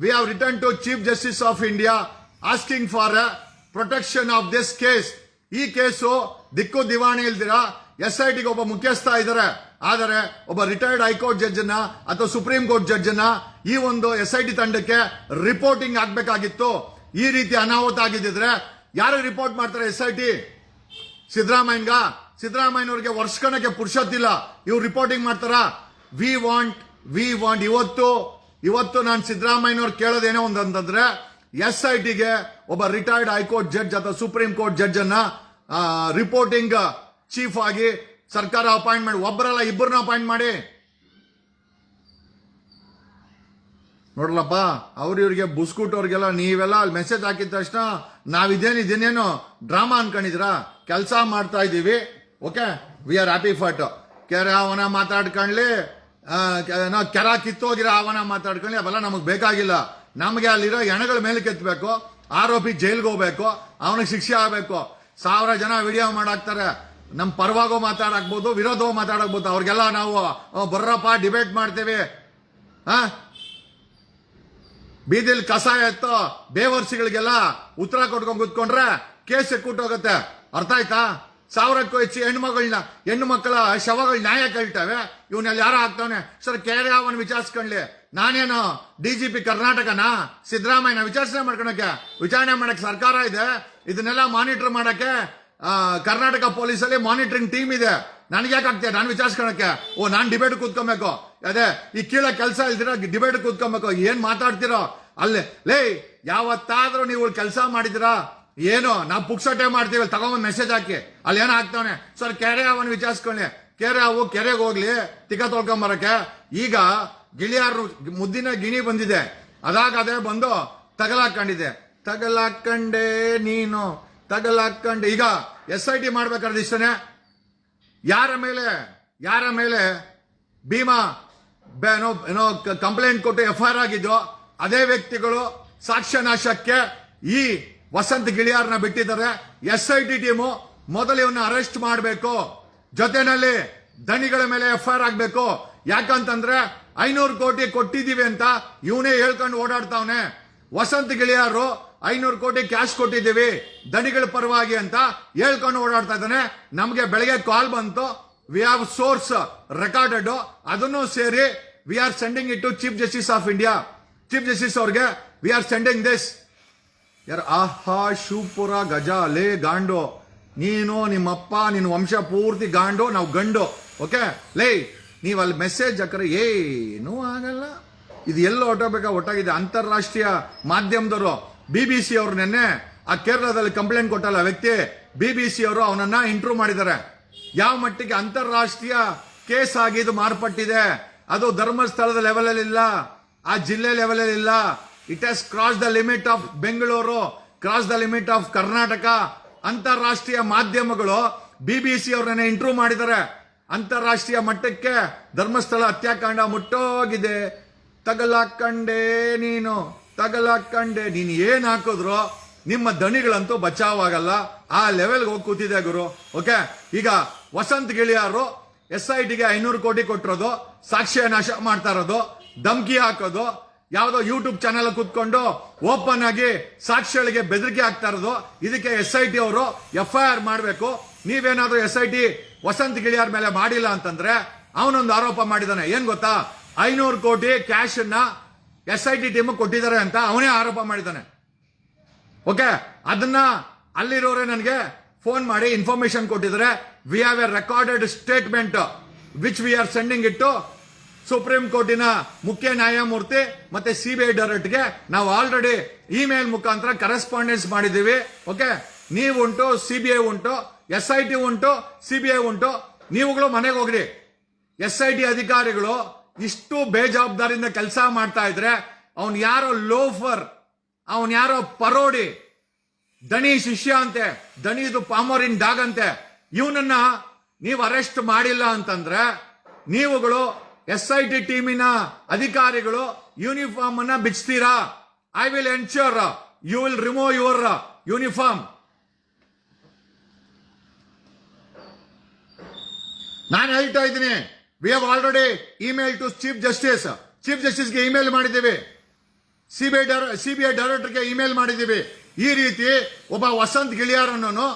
we have return to chief justice of India asking for protection of this case. ಈ ಕೇಸು ದಿಕ್ಕು ದಿವಾಣಿ ಇಲ್ದಿರಾ SITಗೆ ಒಬ್ಬ ಮುಖ್ಯಸ್ಥ ಇದ್ದಾರೆ, ಆದರೆ ಒಬ್ಬ ರಿಟೈರ್ಡ್ ಹೈಕೋರ್ಟ್ ಜಡ್ಜ್ ಅನ್ನ ಅಥವಾ ಸುಪ್ರೀಂ ಕೋರ್ಟ್ ಜಡ್ಜ್ ಅನ್ನ ಈ ಒಂದು SIT ತಂಡಕ್ಕೆ ರಿಪೋರ್ಟಿಂಗ್ ಆಗ್ಬೇಕಾಗಿತ್ತು. ಈ ರೀತಿ ಅನಾಹುತ ಆಗಿದ್ದಿದ್ರೆ ಯಾರು ರಿಪೋರ್ಟ್ ಮಾಡ್ತಾರೆ? SIT. ಸಿದ್ದರಾಮಯ್ಯನವ್ರಿಗೆ ವರ್ಷಕಣಕ್ಕೆ ಪುರುಷತ್ತಿಲ್ಲ, ಇವ್ರು ರಿಪೋರ್ಟಿಂಗ್ ಮಾಡ್ತಾರ? ವಿ ವಾಂಟ್ ಇವತ್ತು ನಾನು ಸಿದ್ದರಾಮಯ್ಯನವ್ರು ಕೇಳೋದೇನೋ ಅಂತಂದ್ರೆ SITಗೆ ಒಬ್ಬ ರಿಟೈರ್ಡ್ ಹೈಕೋರ್ಟ್ ಜಡ್ಜ್ ಅಥವಾ ಸುಪ್ರೀಂ ಕೋರ್ಟ್ ಜಡ್ಜ್ ಅನ್ನ ರಿಪೋರ್ಟಿಂಗ್ ಚೀಫ್ ಆಗಿ ಸರ್ಕಾರ ಅಪಾಯಿಂಟ್ ಮಾಡಿ, ಒಬ್ಬರಲ್ಲ ಇಬ್ಬರನ್ನ ಅಪಾಯಿಂಟ್ ಮಾಡಿ. ನೋಡ್ಲಪ್ಪ, ಇವ್ರಿಗೆ ಬುಸ್ಕುಟ್ ಅವ್ರಿಗೆಲ್ಲ ನೀವೆಲ್ಲ ಅಲ್ಲಿ ಮೆಸೇಜ್ ಹಾಕಿದ ತಕ್ಷಣ ಇದನ್ನೇನು ಡ್ರಾಮಾ ಅನ್ಕೊಂಡಿದ್ದೀರಾ? ಕೆಲಸ ಮಾಡ್ತಾ ಇದ್ದೀವಿ, ಓಕೆ, ವಿ ಆರ್ ಹ್ಯಾಪಿ ಫಾಟ್. ಕೆರೆ ಅವನ ಮಾತಾಡ್ಕೊಳ್ಳಿ, ಕೆರ ಕಿತ್ತೋಗಿರೋ ಅವನ ಮಾತಾಡ್ಕೊಳ್ಳಿ, ಅವೆಲ್ಲ ನಮಗ್ ಬೇಕಾಗಿಲ್ಲ. ನಮಗೆ ಅಲ್ಲಿರೋ ಹೆಣಗಳ ಮೇಲೆ ಕೆತ್ತಬೇಕು, ಆರೋಪಿ ಜೈಲ್ಗೆ ಹೋಗ್ಬೇಕು, ಅವನಿಗೆ ಶಿಕ್ಷೆ ಆಗಬೇಕು. 1000 ಜನ ವಿಡಿಯೋ ಮಾಡಾಕ್ತಾರೆ, ನಮ್ ಪರವಾಗೋ ಮಾತಾಡಕ್ಬೋದು, ವಿರೋಧವೋ ಮಾತಾಡಕ್ಬೋದು. ಅವ್ರಿಗೆಲ್ಲ ನಾವು ಬರ್ರಪ್ಪ ಡಿಬೇಟ್ ಮಾಡ್ತೇವೆ, ಬೀದಿಲ್ ಕಸ ಎತ್ತೋ ಬೇವರ್ಸಿಗಳಿಗೆಲ್ಲ ಉತ್ತರ ಕೊಟ್ಕೊಂಡ್ ಕೂತ್ಕೊಂಡ್ರೆ ಕೇಸ್ ಕೂಟೋಗತ್ತೆ. ಅರ್ಥ ಆಯ್ತಾ? 1000ಕ್ಕೂ ಹೆಚ್ಚು ಹೆಣ್ಣು ಮಕ್ಕಳ ಶವಗಳು ನ್ಯಾಯ ಕೇಳ್ತವೆ. ಇವನ್ನೆಲ್ಲ ಯಾರೋ ಆಗ್ತಾವನೆ. ಸರ್, ಕೆರೆ ಅವನ್ ವಿಚಾರಿಸ್ಕೊಳ್ಳಿ. ನಾನೇನು DGP ಕರ್ನಾಟಕನಾ? ಸಿದ್ದರಾಮಯ್ಯನ ವಿಚಾರಣೆ ಮಾಡಕ್ಕೆ ಸರ್ಕಾರ ಇದೆ. ಇದನ್ನೆಲ್ಲ ಮಾನಿಟರ್ ಮಾಡಕ್ಕೆ ಕರ್ನಾಟಕ ಪೊಲೀಸಲ್ಲಿ ಮಾನಿಟರಿಂಗ್ ಟೀಮ್ ಇದೆ. ನನಗೆ ಯಾಕೆ ಆಗ್ತದೆ? ನಾನು ವಿಚಾರಿಸ್ಕೊಳಕ್ಕೆ? ನಾನ್ ಡಿಬೇಟ್ ಕೂತ್ಕೊಬೇಕು. ಅದೇ ಈ ಕೀಳ ಕೆಲಸ ಇಲ್ದಿರ ಡಿಬೇಟ್ ಕೂತ್ಕೊಬೇಕು. ಏನ್ ಮಾತಾಡ್ತಿರೋ ಅಲ್ಲೇ? ಯಾವತ್ತಾದ್ರೂ ನೀವು ಕೆಲಸ ಮಾಡಿದಿರಾ? ಏನೋ ನಾವು ಪುಕ್ಸಟೆ ಮಾಡ್ತೀವಿ, ತಗೊಂಡ್ ಮೆಸೇಜ್ ಹಾಕಿ ಅಲ್ಲಿ ಏನೋ ಆಗ್ತಾವನೆ. ಸರ್, ಕೆರೆ ಅವನ್ ವಿಚಾರಿಸ್ಕೊಳ್ಳಿ. ಕೆರೆಗೆ ಹೋಗ್ಲಿ ತಿಕ್ಕ ತೊಳ್ಕೊಂಬರಕ್ಕೆ. ಈಗ ಗಿಳಿಯಾರು ಮುದ್ದಿನ ಗಿಣಿ ಬಂದಿದೆ, ಅದೇ ಬಂದು ತಗಲಾಕಂಡೆ ನೀನು. ಈಗ SIT ಮಾಡ್ಬೇಕಾದ್ರೆ ಇಷ್ಟನೇ. ಯಾರ ಮೇಲೆ ಭೀಮಾ ಏನೋ ಕಂಪ್ಲೇಂಟ್ ಕೊಟ್ಟು FIR ಆಗಿದ್ದು ಅದೇ ವ್ಯಕ್ತಿಗಳು ಸಾಕ್ಷ್ಯ ನಾಶಕ್ಕೆ ಈ ವಸಂತ್ ಗಿಳಿಯಾರ್ನ ಬಿಟ್ಟಿದ್ದಾರೆ. SIT ಟೀಮು ಮೊದಲು ಇವನ್ನ ಅರೆಸ್ಟ್ ಮಾಡಬೇಕು, ಜೊತೆನಲ್ಲಿ ದಣಿಗಳ ಮೇಲೆ FIR ಆಗ್ಬೇಕು. ಯಾಕಂತಂದ್ರೆ 500 ಕೋಟಿ ಕೊಟ್ಟಿದೀವಿ ಅಂತ ಇವನೇ ಹೇಳ್ಕೊಂಡು ಓಡಾಡ್ತಾವನೆ. ವಸಂತ್ ಗಿಳಿಯಾರು 500 ಕೋಟಿ ಕ್ಯಾಶ್ ಕೊಟ್ಟಿದ್ದೀವಿ ದಣಿಗಳ ಪರವಾಗಿ ಅಂತ ಹೇಳ್ಕೊಂಡು ಓಡಾಡ್ತಾ ಇದ್ದಾನೆ. ನಮಗೆ ಬೆಳಗ್ಗೆ ಕಾಲ್ ಬಂತು, ವಿ ಹ್ಯಾವ್ ಸೋರ್ಸ್ ರೆಕಾರ್ಡೆಡ್, ಅದನ್ನು ಸೇರಿ we are sending it to chief justice of India. Chief justice ಅವ್ರಿಗೆ ವಿ ಆರ್ ಸೆಂಡಿಂಗ್ ದಿಸ್. ಆಹಾ ಶಿವಪುರ ಗಜ ಲೇ ಗಾಂಡು, ನೀನು ನಿಮ್ಮಪ್ಪ ನಿನ್ನ ವಂಶ ಪೂರ್ತಿ ಗಾಂಡು, ನಾವು ಗಂಡು. ಓಕೆ ಲೇ, ನೀವು ಅಲ್ಲಿ ಮೆಸೇಜ್ ಹಾಕ್ರೆ ಏನೂ ಆಗಲ್ಲ. ಇದು ಎಲ್ಲ ಒಟ್ಟಾಗಿದೆ. ಅಂತಾರಾಷ್ಟ್ರೀಯ ಮಾಧ್ಯಮದವರು BBC ಅವರು ನೆನ್ನೆ ಆ ಕೇರಳದಲ್ಲಿ ಕಂಪ್ಲೇಂಟ್ ಕೊಟ್ಟಲ್ಲ ವ್ಯಕ್ತಿ, BBC ಅವರು ಅವನನ್ನ ಇಂಟರ್ವ್ಯೂ ಮಾಡಿದ್ದಾರೆ. ಯಾವ ಮಟ್ಟಿಗೆ ಅಂತಾರಾಷ್ಟ್ರೀಯ ಕೇಸ್ ಆಗಿ ಇದು ಮಾರ್ಪಟ್ಟಿದೆ. ಅದು ಧರ್ಮಸ್ಥಳದ ಲೆವೆಲ್ ಅಲ್ಲಿ ಇಲ್ಲ, ಆ ಜಿಲ್ಲೆ ಲೆವೆಲ್ ಅಲ್ಲಿ ಇಲ್ಲ. It has cross the limit of Bengaluru, cross the limit of Karnataka. ಅಂತಾರಾಷ್ಟ್ರೀಯ ಮಾಧ್ಯಮಗಳು BBC ಅವ್ರನ್ನ ಇಂಟರ್ವ್ಯೂ ಮಾಡಿದ್ದಾರೆ. ಅಂತಾರಾಷ್ಟ್ರೀಯ ಮಟ್ಟಕ್ಕೆ ಧರ್ಮಸ್ಥಳ ಹತ್ಯಾಕಾಂಡ ಮುಟ್ಟೋಗಿದೆ. ತಗಲಾಕಂಡೆ ನೀನು ಏನ್ ಹಾಕಿದ್ರು ನಿಮ್ಮ ದಣಿಗಳಂತೂ ಬಚಾವಾಗಲ್ಲ. ಆ ಲೆವೆಲ್ಗೆ ಹೋಗಿ ಕೂತಿದೆ ಗುರು. ಓಕೆ, ಈಗ ವಸಂತ್ ಗಿಳಿಯಾರು SITಗೆ 500 ಕೋಟಿ ಕೊಟ್ಟಿರೋದು, ಸಾಕ್ಷ್ಯ ನಾಶ ಮಾಡ್ತಾ ಇರೋದು, ಧಮ್ಕಿ ಹಾಕೋದು, ಯಾವ್ದೋ ಯೂಟ್ಯೂಬ್ ಚಾನೆಲ್ ಕೂತ್ಕೊಂಡು ಓಪನ್ ಆಗಿ ಸಾಕ್ಷಿಗಳಿಗೆ ಬೆದರಿಕೆ ಆಗ್ತಾ ಇರೋದು. ಇದಕ್ಕೆ SIT ಅವರು FIR ಮಾಡಬೇಕು. ನೀವೇನಾದ್ರೂ SIT ವಸಂತ್ ಗಿಳಿಯಾರ್ ಮೇಲೆ ಮಾಡಿಲ್ಲ ಅಂತಂದ್ರೆ ಅವನೊಂದು ಆರೋಪ ಮಾಡಿದಾನೆ. ಏನ್ ಗೊತ್ತಾ, 500 ಕೋಟಿ ಕ್ಯಾಶ್ ಅನ್ನ SIT ಟೀಮ್ ಕೊಟ್ಟಿದ್ದಾರೆ ಅಂತ ಅವನೇ ಆರೋಪ ಮಾಡಿದ್ದಾನೆ. ಓಕೆ, ಅದನ್ನ ಅಲ್ಲಿರೋರೆ ನನಗೆ ಫೋನ್ ಮಾಡಿ ಇನ್ಫಾರ್ಮೇಶನ್ ಕೊಟ್ಟಿದ್ದಾರೆ. We have a recorded statement which we are sending it to supreme ಕೋರ್ಟಿನ ಮುಖ್ಯ ನ್ಯಾಯಮೂರ್ತಿ ಮತ್ತೆ CBI ಡೈರೆಕ್ಟರ್ಗೆ ನಾವು ಆಲ್ರೆಡಿ ಇಮೇಲ್ ಮುಖಾಂತರ ಕರೆಸ್ಪಾಂಡೆನ್ಸ್ ಮಾಡಿದ್ದೀವಿ. ಓಕೆ, ನೀವು ಉಂಟು, CBI ಉಂಟು, SIT ಉಂಟು, CBI ಉಂಟು. ನೀವುಗಳು ಮನೆಗೆ ಹೋಗ್ರಿ. SIT ಅಧಿಕಾರಿಗಳು ಇಷ್ಟು ಬೇಜವಾಬ್ದಾರಿಯಿಂದ ಕೆಲಸ ಮಾಡ್ತಾ ಇದ್ರೆ ಅವನ್ ಯಾರೋ ಲೋಫರ್, ಅವನ್ ಯಾರೋ ಪರೋಡಿ, ದಣಿ ಶಿಷ್ಯ ಅಂತೆ, ದಣಿದು ಪಾಮೋರಿನ್ ಡಾಗ್ ಅಂತೆ. ಇವನನ್ನ ನೀವು ಅರೆಸ್ಟ್ ಮಾಡಿಲ್ಲ ಅಂತಂದ್ರೆ ನೀವುಗಳು SIT ಟೀಮಿನ ಅಧಿಕಾರಿಗಳು ಯೂನಿಫಾರ್ಮ್ ಅನ್ನ ಬಿಚ್ತೀರಾ. I will ensure you will remove your uniform. ನಾನು ಹೇಳ್ತಾ ಇದ್ದೀನಿ, we have already email to chief ಜಸ್ಟಿಸ್ಗೆ ಇಮೇಲ್ ಮಾಡಿದ್ದೀವಿ, ಸಿಬಿಐ ಡೈರೆಕ್ಟರ್ಗೆ ಇಮೇಲ್ ಮಾಡಿದ್ದೀವಿ. ಈ ರೀತಿ ಒಬ್ಬ ವಸಂತ್ ಗಿಳಿಯಾರ್ ಅನ್ನೋನು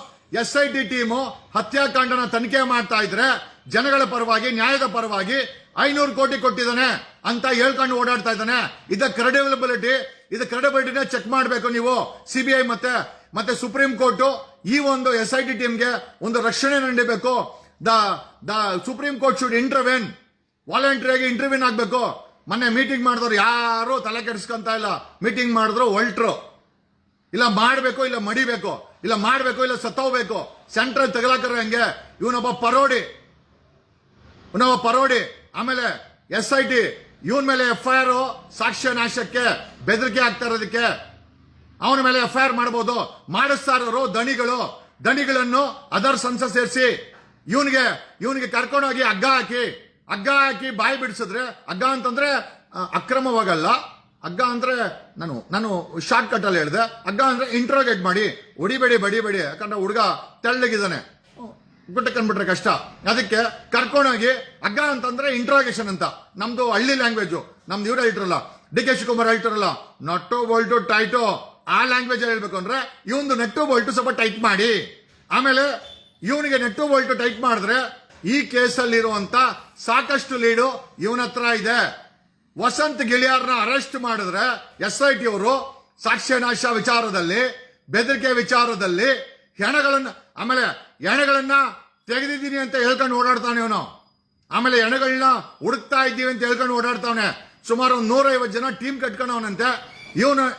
SIT ಟೀಮು ಹತ್ಯಾಕಾಂಡನ ತನಿಖೆ ಮಾಡ್ತಾ ಇದ್ರೆ ಜನಗಳ ಪರವಾಗಿ, ನ್ಯಾಯದ ಪರವಾಗಿ 500 ಕೋಟಿ ಕೊಟ್ಟಿದ್ದಾನೆ ಅಂತ ಹೇಳ್ಕೊಂಡು ಓಡಾಡ್ತಾ ಇದ್ದಾನೆ. ಇದು ಕ್ರೆಡಿಬಿಲಿಟಿನ ಚೆಕ್ ಮಾಡಬೇಕು ನೀವು. CBI ಮತ್ತೆ ಸುಪ್ರೀಂ ಕೋರ್ಟ್ ಈ ಒಂದು SIT ಟೀಮ್ಗೆ ಒಂದು ರಕ್ಷಣೆ ನೀಡಬೇಕು. ದ ಸುಪ್ರೀಂ ಕೋರ್ಟ್ ಶುಡ್ ಇಂಟರ್ವೆನ್, ವಾಲಂಟರಿಯಾಗಿ ಇಂಟರ್ವ್ಯೂನ್ ಆಗ್ಬೇಕು. ಮೊನ್ನೆ ಮೀಟಿಂಗ್ ಮಾಡಿದವ್ರು ಯಾರು ತಲೆ ಕೆಡಿಸ್ಕೊಂತ ಇಲ್ಲ. ಮೀಟಿಂಗ್ ಮಾಡಿದ್ರು ಹೊಲ್ಟ್ರು. ಇಲ್ಲ ಮಾಡಬೇಕು, ಇಲ್ಲ ಮಡಿಬೇಕು, ಇಲ್ಲ ಮಾಡಬೇಕು, ಇಲ್ಲ ಸತ್ತೋಗ್ಬೇಕು. ಸೆಂಟ್ರಲ್ ತಗಲಾಕರ ಹಂಗೆ ಇವನೊಬ್ಬ ಪರೋಡಿ. ಆಮೇಲೆ SIT ಇವನ್ ಮೇಲೆ FIR, ಸಾಕ್ಷ್ಯ ನಾಶಕ್ಕೆ ಬೆದರಿಕೆ ಆಗ್ತಾ ಇರೋದಕ್ಕೆ ಅವನ ಮೇಲೆ FIR ಮಾಡಬಹುದು. ಮಾಡಿಸ್ತಾ ಇರೋರು ದಣಿಗಳನ್ನು ಅದರ್ ಸಂಸ ಸೇರಿಸಿ ಇವನಿಗೆ ಕರ್ಕೊಂಡೋಗಿ ಹಗ್ಗ ಹಾಕಿ ಬಾಯಿ ಬಿಡಿಸಿದ್ರೆ, ಹಗ್ಗ ಅಂತಂದ್ರೆ ಅಕ್ರಮವಾಗಲ್ಲ. ಹಗ್ಗ ಅಂದ್ರೆ ನಾನು ಶಾರ್ಟ್ ಕಟ್ ಅಲ್ಲಿ ಹೇಳಿದೆ. ಹಗ್ಗ ಅಂದ್ರೆ ಇಂಟ್ರೋಗೇಟ್ ಮಾಡಿ, ಬಡಿಬೇಡಿ. ಯಾಕಂದ್ರೆ ಹುಡುಗ ತೆಳ್ಳಗಿದ್ದಾನೆ, ಗುಟ್ಟಕನ್ಬಿಟ್ರೆ ಕಷ್ಟ. ಅದಕ್ಕೆ ಕರ್ಕೊಂಡೋಗಿ ಹಗ್ಗ ಅಂತಂದ್ರೆ ಇಂಟ್ರೋಗೇಷನ್ ಅಂತ. ನಮ್ದು ಹಳ್ಳಿ ಲ್ಯಾಂಗ್ವೇಜ್. ನಮ್ದು ಇವ್ರು ಹೇಳ್ತಾರಲ್ಲ, DK ಶಿವಕುಮಾರ್ ಹೇಳ್ತಾರಲ್ಲ, ನಟ್ಟು ಬೋಲ್ಟು ಟೈಟು, ಆ ಲ್ಯಾಂಗ್ವೇಜ್ ಹೇಳ್ಬೇಕು ಅಂದ್ರೆ ಇವಂದು ನೆಟ್ಟು ಬೋಲ್ಟು ಸ್ವಲ್ಪ ಟೈಟ್ ಮಾಡಿ. ಆಮೇಲೆ ಇವನಿಗೆ ನೆಟ್ಟು ಬೋಲ್ಟು ಟೈಟ್ ಮಾಡಿದ್ರೆ ಈ ಕೇಸಲ್ಲಿರುವಂತ ಸಾಕಷ್ಟು ಲೀಡು ಇವನ ಹತ್ರ ಇದೆ. ವಸಂತ್ ಗಿಳಿಯಾರ್ನ ಅರೆಸ್ಟ್ ಮಾಡಿದ್ರೆ SIT ಅವರು ಸಾಕ್ಷ್ಯ ನಾಶ ವಿಚಾರದಲ್ಲಿ, ಬೆದರಿಕೆ ವಿಚಾರದಲ್ಲಿ ಹೆಣಗಳನ್ನ ತೆಗೆದಿದ್ದೀನಿ ಅಂತ ಹೇಳ್ಕೊಂಡು ಓಡಾಡ್ತಾನೆ ಇವನು. ಆಮೇಲೆ ಹೆಣಗಳನ್ನ ಹುಡುಕ್ತಾ ಇದ್ದೀವಿ ಅಂತ ಹೇಳ್ಕೊಂಡು ಓಡಾಡ್ತಾವನೆ. ಸುಮಾರು 150 ಜನ ಟೀಮ್ ಕಟ್ಕೊಂಡವನಂತೆ.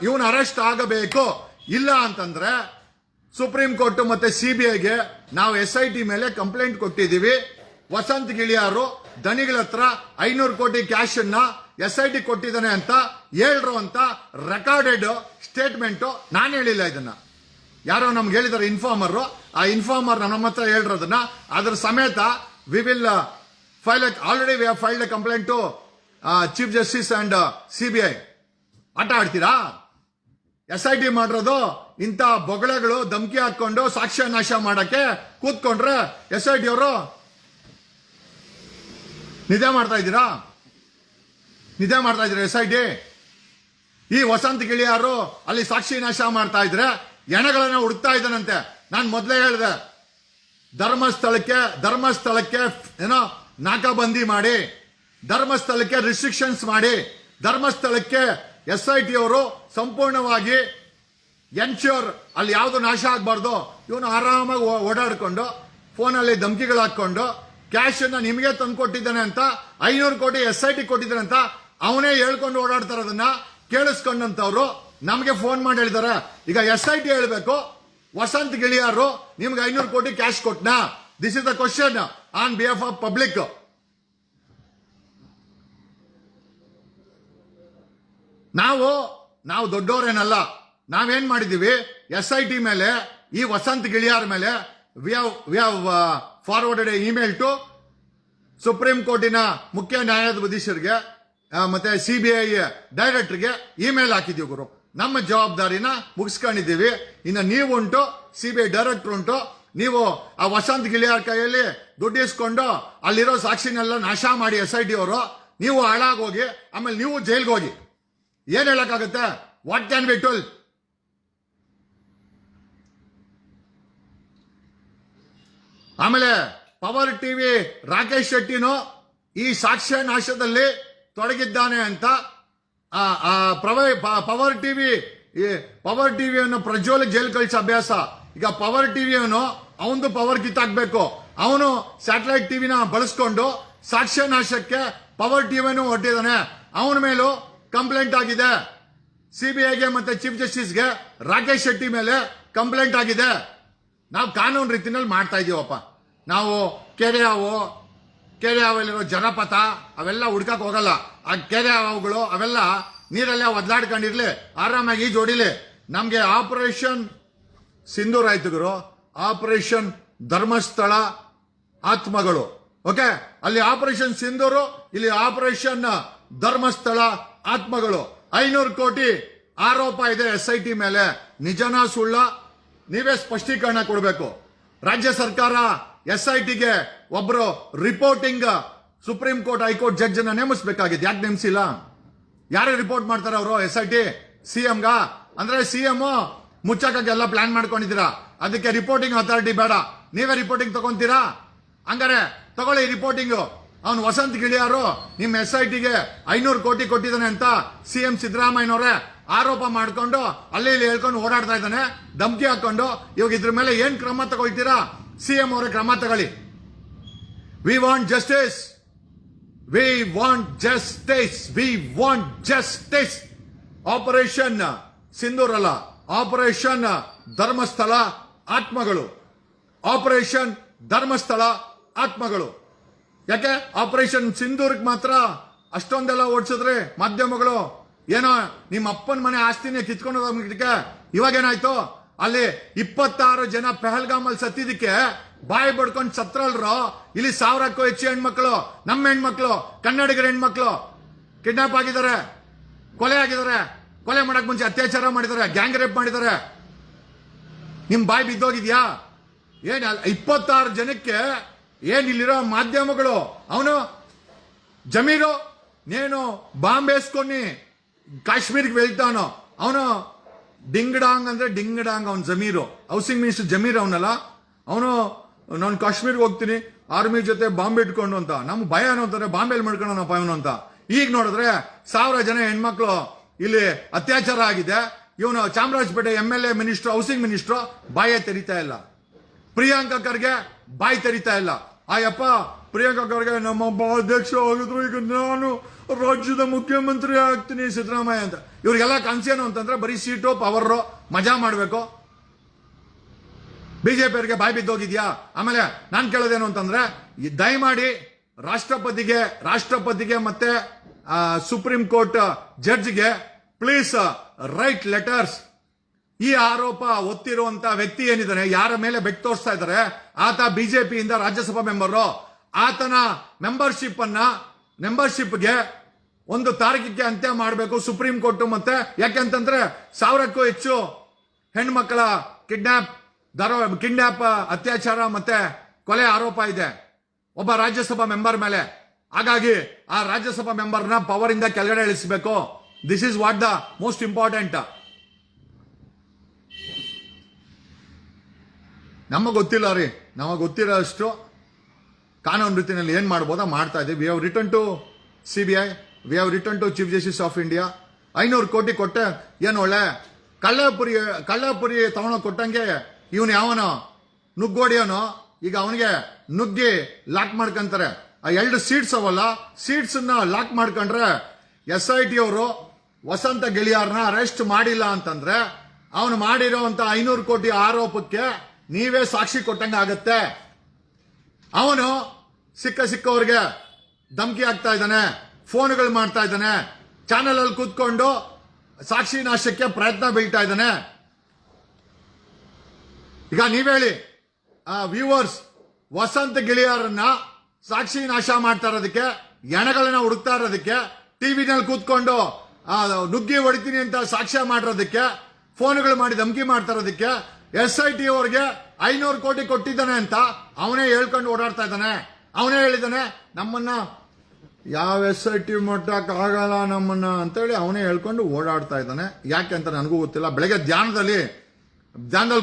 ಇವನು ಅರೆಸ್ಟ್ ಆಗಬೇಕು. ಇಲ್ಲ ಅಂತಂದ್ರೆ ಸುಪ್ರೀಂ ಕೋರ್ಟ್ ಮತ್ತೆ CBIಗೆ ನಾವು SIT ಮೇಲೆ ಕಂಪ್ಲೇಂಟ್ ಕೊಟ್ಟಿದ್ದೀವಿ. ವಸಂತ್ ಗಿಳಿಯಾರು ದಣಿಗಳ ಹತ್ರ 500 ಕೋಟಿ ಕ್ಯಾಶ್ ಅನ್ನ SIT ಕೊಟ್ಟಿದ್ದಾನೆ ಅಂತ ಹೇಳ್ರು ಅಂತ ರೆಕಾರ್ಡೆಡ್ ಸ್ಟೇಟ್ಮೆಂಟ್. ನಾನು ಹೇಳಿಲ್ಲ, ಇದನ್ನ ಯಾರೋ ನಮ್ಗೆ ಹೇಳಿದಾರೆ ಇನ್ಫಾರ್ಮರ್. ಆ ಇನ್ಫಾರ್ಮರ್ ನಮ್ಮ ಹತ್ರ ಹೇಳಿರೋದನ್ನ ಅದ್ರ ಸಮೇತ we will already we have filed a complaint to chief justice and CBI. ಆಟ ಆಡ್ತೀರಾ? SIT ಮಾಡಿರೋದು ಇಂಥ ಬೊಗಳೆಗಳು ಧಮಕಿ ಹಾಕೊಂಡು ಸಾಕ್ಷ್ಯ ನಾಶ ಮಾಡಕ್ಕೆ ಕೂತ್ಕೊಂಡ್ರೆ SIT ಅವರು ನಿದ್ದೆ ಮಾಡ್ತಾ ಇದ್ದೀರಾ SIT? ಈ ವಸಂತ್ ಗಿಳಿಯಾರು ಅಲ್ಲಿ ಸಾಕ್ಷಿ ನಾಶ ಮಾಡ್ತಾ ಇದ್ರೆ ಹೆಣಗಳನ್ನ ಹುಡುಕ್ತಾ ಇದ್ದಾನಂತೆ. ನಾನು ಮೊದಲೇ ಹೇಳಿದೆ, ಧರ್ಮಸ್ಥಳಕ್ಕೆ ಏನೋ ನಾಕಾಬಂದಿ ಮಾಡಿ, ಧರ್ಮಸ್ಥಳಕ್ಕೆ ರಿಸ್ಟ್ರಿಕ್ಷನ್ಸ್ ಮಾಡಿ, ಧರ್ಮಸ್ಥಳಕ್ಕೆ SIT ಅವರು ಸಂಪೂರ್ಣವಾಗಿ ಎನ್ಶ್ಯೂರ್ ಅಲ್ಲಿ ಯಾವ್ದು ನಾಶ ಆಗ್ಬಾರ್ದು. ಇವನು ಆರಾಮಾಗಿ ಓಡಾಡ್ಕೊಂಡು ಫೋನಲ್ಲಿ ಧಮಕಿಗಳು ಹಾಕೊಂಡು ಕ್ಯಾಶ್ ಅನ್ನ ನಿಮಗೆ ತಂದು ಕೊಟ್ಟಿದ್ದಾನೆ ಅಂತ, 500 ಕೋಟಿ SIT ಕೊಟ್ಟಿದ್ದಾನೆ ಅಂತ ಅವನೇ ಹೇಳ್ಕೊಂಡು ಓಡಾಡ್ತಾ ಇರೋದನ್ನ ಕೇಳಿಸ್ಕೊಂಡಂತವ್ರು ನಮಗೆ ಫೋನ್ ಮಾಡಿ ಹೇಳಿದಾರೆ. ಈಗ SIT ಹೇಳ್ಬೇಕು, ವಸಂತ್ ಗಿಳಿಯಾರು ನಿಮ್ಗೆ 500 ಕೋಟಿ ಕ್ಯಾಶ್ ಕೊಟ್ನಾ? This is the question on behalf of public. ನಾವು ದೊಡ್ಡವರೇನಲ್ಲ. ನಾವೇನ್ ಮಾಡಿದೀವಿ, SIT ಮೇಲೆ, ಈ ವಸಂತ್ ಗಿಳಿಯಾರ್ ಮೇಲೆ we have forwarded a email to supreme ಕೋರ್ಟಿನ ಮುಖ್ಯ ನ್ಯಾಯಾಧೀಶರಿಗೆ ಮತ್ತೆ CBI ಡೈರೆಕ್ಟರ್ಗೆ ಇಮೇಲ್ ಹಾಕಿದೀವಿ ಗುರು. ನಮ್ಮ ಜವಾಬ್ದಾರಿನ ಮುಗಿಸ್ಕೊಂಡಿದ್ದೀವಿ. ಇನ್ನು ನೀವು ಉಂಟು, CBI ಡೈರೆಕ್ಟರ್ ಉಂಟು, ನೀವು ಆ ವಸಂತ್ ಗಿಳಿಯಾರ್ ಕೈಯಲ್ಲಿ ದುಡ್ಡು ಇಸ್ಕೊಂಡು ಅಲ್ಲಿರೋ ಸಾಕ್ಷಿನೆಲ್ಲ ನಾಶ ಮಾಡಿ SIT ಅವರು, ನೀವು ಹಾಳಾಗೋಗಿ ಆಮೇಲೆ ನೀವು ಜೈಲ್ಗೆ ಹೋಗಿ. ಏನ್ ಹೇಳಕ್ಕಾಗತ್ತೆ? What can be told? ಆಮೇಲೆ ಪವರ್ ಟಿವಿ ರಾಕೇಶ್ ಶೆಟ್ಟಿನೂ ಈ ಸಾಕ್ಷ್ಯ ನಾಶದಲ್ಲಿ ತೊಡಗಿದ್ದಾನೆ ಅಂತ ಪವರ್ ಟಿವಿಯನ್ನು ಪ್ರಜ್ವಲ್ ಜೈಲ್ ಕಳಿಸ ಅಭ್ಯಾಸ. ಈಗ ಪವರ್ ಟಿವಿಯವನು ಅವನು ಪವರ್ ಕಿತ್ತಾಕ್ಬೇಕು. ಅವನು ಸ್ಯಾಟಲೈಟ್ ಟಿವಿನ ಬಳಸ್ಕೊಂಡು ಸಾಕ್ಷ್ಯ ನಾಶಕ್ಕೆ ಪವರ್ ಟಿವಿಯನ್ನು ಹೊರಟಿದ್ದಾನೆ. ಅವನ ಮೇಲೂ ಕಂಪ್ಲೇಂಟ್ ಆಗಿದೆ. CBIಗೆ ಮತ್ತೆ ಚೀಫ್ ಜಸ್ಟಿಸ್ಗೆ ರಾಕೇಶ್ ಶೆಟ್ಟಿ ಮೇಲೆ ಕಂಪ್ಲೇಂಟ್ ಆಗಿದೆ. ನಾವು ಕಾನೂನು ರೀತಿನಲ್ಲಿ ಮಾಡ್ತಾ ಇದೀವಪ್ಪ. ನಾವು ಕೆರೆ ಹಾವಲ್ಲಿರೋ ಜನಪಥ ಅವೆಲ್ಲ ಹುಡ್ಕಕ್ ಹೋಗಲ್ಲ. ಆ ಕೆರೆ ಹಾವುಗಳು ಅವೆಲ್ಲ ನೀರಲ್ಲೇ ಒದ್ಲಾಡ್ಕೊಂಡಿರ್ಲಿ, ಆರಾಮಾಗಿ ಜೋಡಿಲಿ. ನಮ್ಗೆ ಆಪರೇಷನ್ ಸಿಂಧೂರ್ ಆಯ್ತು ಗುರು, ಆಪರೇಷನ್ ಧರ್ಮಸ್ಥಳ ಆತ್ಮಗಳು. ಓಕೆ, ಅಲ್ಲಿ ಆಪರೇಷನ್ ಸಿಂಧೂರು, ಇಲ್ಲಿ ಆಪರೇಷನ್ ಧರ್ಮಸ್ಥಳ ಆತ್ಮಗಳು. 500 ಕೋಟಿ ಆರೋಪ ಇದೆ SIT ಮೇಲೆ. ನಿಜನಾ ಸುಳ್ಳ? ನೀವೇ ಸ್ಪಷ್ಟೀಕರಣ ಕೊಡಬೇಕು. ರಾಜ್ಯ ಸರ್ಕಾರ SITಗೆ ಒಬ್ರು reporting supreme court high court judge ಅನ್ನ ನೇಮಿಸಬೇಕಾಗಿದೆ. ಯಾಕೆ ನೇಮಿಸಿಲ್ಲ? ಯಾರೇ ರಿಪೋರ್ಟ್ ಮಾಡ್ತಾರ ಅವರು SIT? CMಗ? ಅಂದ್ರೆ CM ಮುಚ್ಚಕ್ಕೆಲ್ಲ ಪ್ಲಾನ್ ಮಾಡ್ಕೊಂಡಿದ್ದೀರಾ, ಅದಕ್ಕೆ ರಿಪೋರ್ಟಿಂಗ್ ಅಥಾರಿಟಿ ಬೇಡ, ನೀವೇ ರಿಪೋರ್ಟಿಂಗ್ ತಗೊಂತೀರಾ? ಹಂಗಾರೆ ತಗೊಳ್ಳಿ ರಿಪೋರ್ಟಿಂಗ್. ಅವನು ವಸಂತ್ ಗಿಳಿಯಾರು ನಿಮ್ಮ SITಗೆ 500 ಕೋಟಿ ಕೊಟ್ಟಿದ್ದಾನೆ ಅಂತ CM ಸಿದ್ದರಾಮಯ್ಯನವರೇ ಆರೋಪ ಮಾಡ್ಕೊಂಡು ಅಲ್ಲಿ ಇಲ್ಲಿ ಹೇಳ್ಕೊಂಡು ಓಡಾಡ್ತಾ ಇದ್ದಾನೆ, ಧಮಕಿ ಹಾಕೊಂಡು. ಇವಾಗ ಇದ್ರ ಮೇಲೆ ಏನ್ ಕ್ರಮ ತಗೊಳ್ತೀರಾ? CM ಅವರೇ ಕ್ರಮ ತಗೊಳ್ಳಿ. We want justice, we want justice, we want justice. Operation Sindoor ಅಲ್ಲ, ಆಪರೇಷನ್ ಧರ್ಮಸ್ಥಳ ಆತ್ಮಗಳು. ಆಪರೇಷನ್ ಧರ್ಮಸ್ಥಳ ಆತ್ಮಗಳು. ಯಾಕೆ ಆಪರೇಷನ್ ಸಿಂಧೂರ್ಗೆ ಮಾತ್ರ ಅಷ್ಟೊಂದೆಲ್ಲ ಓಡಿಸಿದ್ರೆ ಮಾಧ್ಯಮಗಳು? ಏನೋ ನಿಮ್ಮ ಅಪ್ಪನ ಮನೆ ಆಸ್ತಿನೇ ಕಿತ್ಕೊಂಡು ಹೋಗೋದಕ್ಕೆ ಇವಾಗೇನಾಯ್ತು? ಅಲ್ಲಿ 26 ಜನ ಪೆಹಲ್ಗಾಮಲ್ಲಿ ಸತ್ತಿದ್ದಕ್ಕೆ ಬಾಯಿ ಬಡ್ಕೊಂಡು ಸತ್ರಲ್ರು. ಇಲ್ಲಿ 1000ಕ್ಕೂ ಹೆಚ್ಚು ಹೆಣ್ಮಕ್ಳು, ನಮ್ಮ ಹೆಣ್ಮಕ್ಳು, ಕನ್ನಡಿಗರ ಹೆಣ್ಮಕ್ಳು ಕಿಡ್ನಾಪ್ ಆಗಿದ್ದಾರೆ, ಕೊಲೆ ಆಗಿದ್ದಾರೆ. ಕೊಲೆ ಮಾಡಕ್ ಮುಂಚೆ ಅತ್ಯಾಚಾರ ಮಾಡಿದ್ದಾರೆ, ಗ್ಯಾಂಗ್ ರೇಪ್ ಮಾಡಿದ್ದಾರೆ. ನಿಮ್ ಬಾಯಿ ಬಿದ್ದೋಗಿದ್ಯಾ? ಏನ್ 26 ಜನಕ್ಕೆ ಏನ್ ಇಲ್ಲಿರೋ ಮಾಧ್ಯಮಗಳು? ಅವನು ಜಮೀರು ನೇನು ಬಾಂಬೇಸ್ಕೊನಿ ಕಾಶ್ಮೀರ್ಗೆ ವೆಳ್ತಾನೋ, ಅವನು ಡಿಂಗಡಾಂಗ್ ಅಂದ್ರೆ ಡಿಂಗಡಾಂಗ್. ಅವನ್ ಜಮೀರು, ಹೌಸಿಂಗ್ ಮಿನಿಸ್ಟರ್ ಜಮೀರ್ ಅವನಲ್ಲ. ಅವನು ನಾನು ಕಾಶ್ಮೀರ್ಗೆ ಹೋಗ್ತೀನಿ ಆರ್ಮಿ ಜೊತೆ ಬಾಂಬೆ ಇಟ್ಕೊಂಡು ಅಂತ. ನಮ್ಗೆ ಭಯ ಅನ್ನೋಂತಾರೆ, ಬಾಂಬೆಲ್ ಮಾಡ್ಕೊಂಡವನಪ್ಪ ಇವನು ಅಂತ. ಈಗ ನೋಡಿದ್ರೆ 1000 ಜನ ಹೆಣ್ಮಕ್ಳು ಇಲ್ಲಿ ಅತ್ಯಾಚಾರ ಆಗಿದೆ. ಇವನು Chamarajpet MLA minister, housing minister ಬಾಯೇ ತೆರಿತಾ ಇಲ್ಲ. ಪ್ರಿಯಾಂಕಾ ಖರ್ಗೆ ಬಾಯಿ ತೆರಿತಾ ಇಲ್ಲ. ಆಯಪ್ಪ ಪ್ರಿಯಾಂಕಾ ಖರ್ಗೆ ನಮ್ಮೊಬ್ಬ ಅಧ್ಯಕ್ಷ ಆಗಿದ್ರು, ಈಗ ನಾನು ರಾಜ್ಯದ ಮುಖ್ಯಮಂತ್ರಿ ಆಗ್ತೀನಿ ಸಿದ್ದರಾಮಯ್ಯ ಅಂತ. ಇವ್ರಿಗೆಲ್ಲ ಕನ್ಸೇನು ಅಂತಂದ್ರೆ ಬರೀ ಸೀಟು, ಪವರು, ಮಜಾ ಮಾಡಬೇಕು. BJP ಅವರಿಗೆ ಬಾಯಿ ಬಿದ್ದೋಗಿದ್ಯಾ? ಆಮೇಲೆ ನಾನು ಕೇಳೋದೇನು ಅಂತಂದ್ರೆ, ದಯಮಾಡಿ ರಾಷ್ಟ್ರಪತಿಗೆ ಮತ್ತೆ ಸುಪ್ರೀಂ ಕೋರ್ಟ್ ಜಡ್ಜ್ಗೆ ಪ್ಲೀಸ್ ರೈಟ್ ಲೆಟರ್ಸ್. ಈ ಆರೋಪ ಒತ್ತಿರುವಂತ ವ್ಯಕ್ತಿ ಏನಿದ್ದಾನೆ, ಯಾರ ಮೇಲೆ ಬೆಟ್ ತೋರಿಸ್ತಾ ಇದ್ದಾರೆ, ಆತ ಬಿಜೆಪಿಯಿಂದ ರಾಜ್ಯಸಭಾ ಮೆಂಬರು. ಆತನ ಮೆಂಬರ್ಶಿಪ್ಗೆ ಒಂದು ತಾರೀಕಿಗೆ ಅಂತ್ಯ ಮಾಡಬೇಕು ಸುಪ್ರೀಂ ಕೋರ್ಟ್. ಮತ್ತೆ ಯಾಕೆಂತಂದ್ರೆ 1000ಕ್ಕೂ ಹೆಚ್ಚು ಹೆಣ್ಮಕ್ಳ ಕಿಡ್ನಾಪ್, ಅತ್ಯಾಚಾರ ಮತ್ತೆ ಕೊಲೆ ಆರೋಪ ಇದೆ ಒಬ್ಬ ರಾಜ್ಯಸಭಾ ಮೆಂಬರ್ ಮೇಲೆ. ಹಾಗಾಗಿ ಆ ರಾಜ್ಯಸಭಾ ಮೆಂಬರ್ನ ಪವರ್ ಇಂದ ಕೆಳಗಡೆ ಇಳಿಸಬೇಕು. This is what the most important. ನಮಗೆ ಗೊತ್ತಿಲ್ಲ ರೀ, ನಮಗೆ ಗೊತ್ತಿರೋಷ್ಟು ಕಾನೂನು ರೀತಿಯಲ್ಲಿ ಏನ್ ಮಾಡ್ಬೋದಾ ಮಾಡ್ತಾ ಇದ್ದೀವಿ. We have return to CBI, we have return to chief justice of India. 500 ಕೋಟಿ ಕೊಟ್ಟೆ ಏನು ಒಳ್ಳೆ ಕಳ್ಳಪುರಿ ತಗೊಂಡೋಗಿ ಕೊಟ್ಟಂಗೆ ಇವನು ಯಾವನೋ ನುಗ್ಗೋಡಿಯೋನೋ ಈಗ ಅವನಿಗೆ ನುಗ್ಗಿ ಲಾಕ್ ಮಾಡ್ಕೊಂತಾರೆ. ಆ 2 ಸೀಟ್ಸ್ ಅವಲ್ಲ, ಸೀಟ್ಸ್ ಲಾಕ್ ಮಾಡ್ಕೊಂಡ್ರೆ SIT ಅವರು ವಸಂತ ಗಿಳಿಯಾರ್ನ ಅರೆಸ್ಟ್ ಮಾಡಿಲ್ಲ ಅಂತಂದ್ರೆ ಅವನು ಮಾಡಿರೋಂತ 500 ಕೋಟಿ ಆರೋಪಕ್ಕೆ ನೀವೇ ಸಾಕ್ಷಿ ಕೊಟ್ಟಂಗೆ ಆಗತ್ತೆ. ಅವನು ಸಿಕ್ಕವ್ರಿಗೆ ಧಮಕಿ ಆಗ್ತಾ ಇದ್ದಾನೆ, ಫೋನ್ಗಳು ಮಾಡ್ತಾ ಇದ್ದಾನೆ, ಚಾನೆಲ್ ಅಲ್ಲಿ ಕೂತ್ಕೊಂಡು ಸಾಕ್ಷಿ ನಾಶಕ್ಕೆ ಪ್ರಯತ್ನ ಬೀಳ್ತಾ ಇದ್ದಾನೆ. ಈಗ ನೀವೇಳಿ ವ್ಯೂವರ್ಸ್, ವಸಂತ ಗಿಳಿಯಾರನ್ನ ಸಾಕ್ಷಿ ನಾಶ ಮಾಡ್ತಾ ಇರೋದಕ್ಕೆ, ಎಣಗಳನ್ನ ಹುಡುಕ್ತಾ ಇರೋದಕ್ಕೆ ಟಿವಿನಲ್ಲಿ ಕೂತ್ಕೊಂಡು ನುಗ್ಗಿ ಹೊಡಿತೀನಿ ಅಂತ ಸಾಕ್ಷ್ಯ ಮಾಡಿರೋದಕ್ಕೆ, ಫೋನ್ಗಳು ಮಾಡಿ ಧಮಕಿ ಮಾಡ್ತಾ ಇರೋದಕ್ಕೆ SIT ಅವ್ರಿಗೆ 500 ಕೋಟಿ ಕೊಟ್ಟಿದ್ದಾನೆ ಅಂತ ಅವನೇ ಹೇಳ್ಕೊಂಡು ಓಡಾಡ್ತಾ ಇದ್ದಾನೆ. ಅವನೇ ಹೇಳಿದ್ದಾನೆ ನಮ್ಮನ್ನ ಯಾವ SIT ಮುಟ್ಟಕ್ ಆಗಲ್ಲ ನಮ್ಮನ್ನ ಅಂತೇಳಿ ಅವನೇ ಹೇಳ್ಕೊಂಡು ಓಡಾಡ್ತಾ ಇದ್ದಾನೆ. ಯಾಕೆ ಅಂತ ನನಗೂ ಗೊತ್ತಿಲ್ಲ. ಬೆಳಗ್ಗೆ ಧ್ಯಾನದಲ್ಲಿ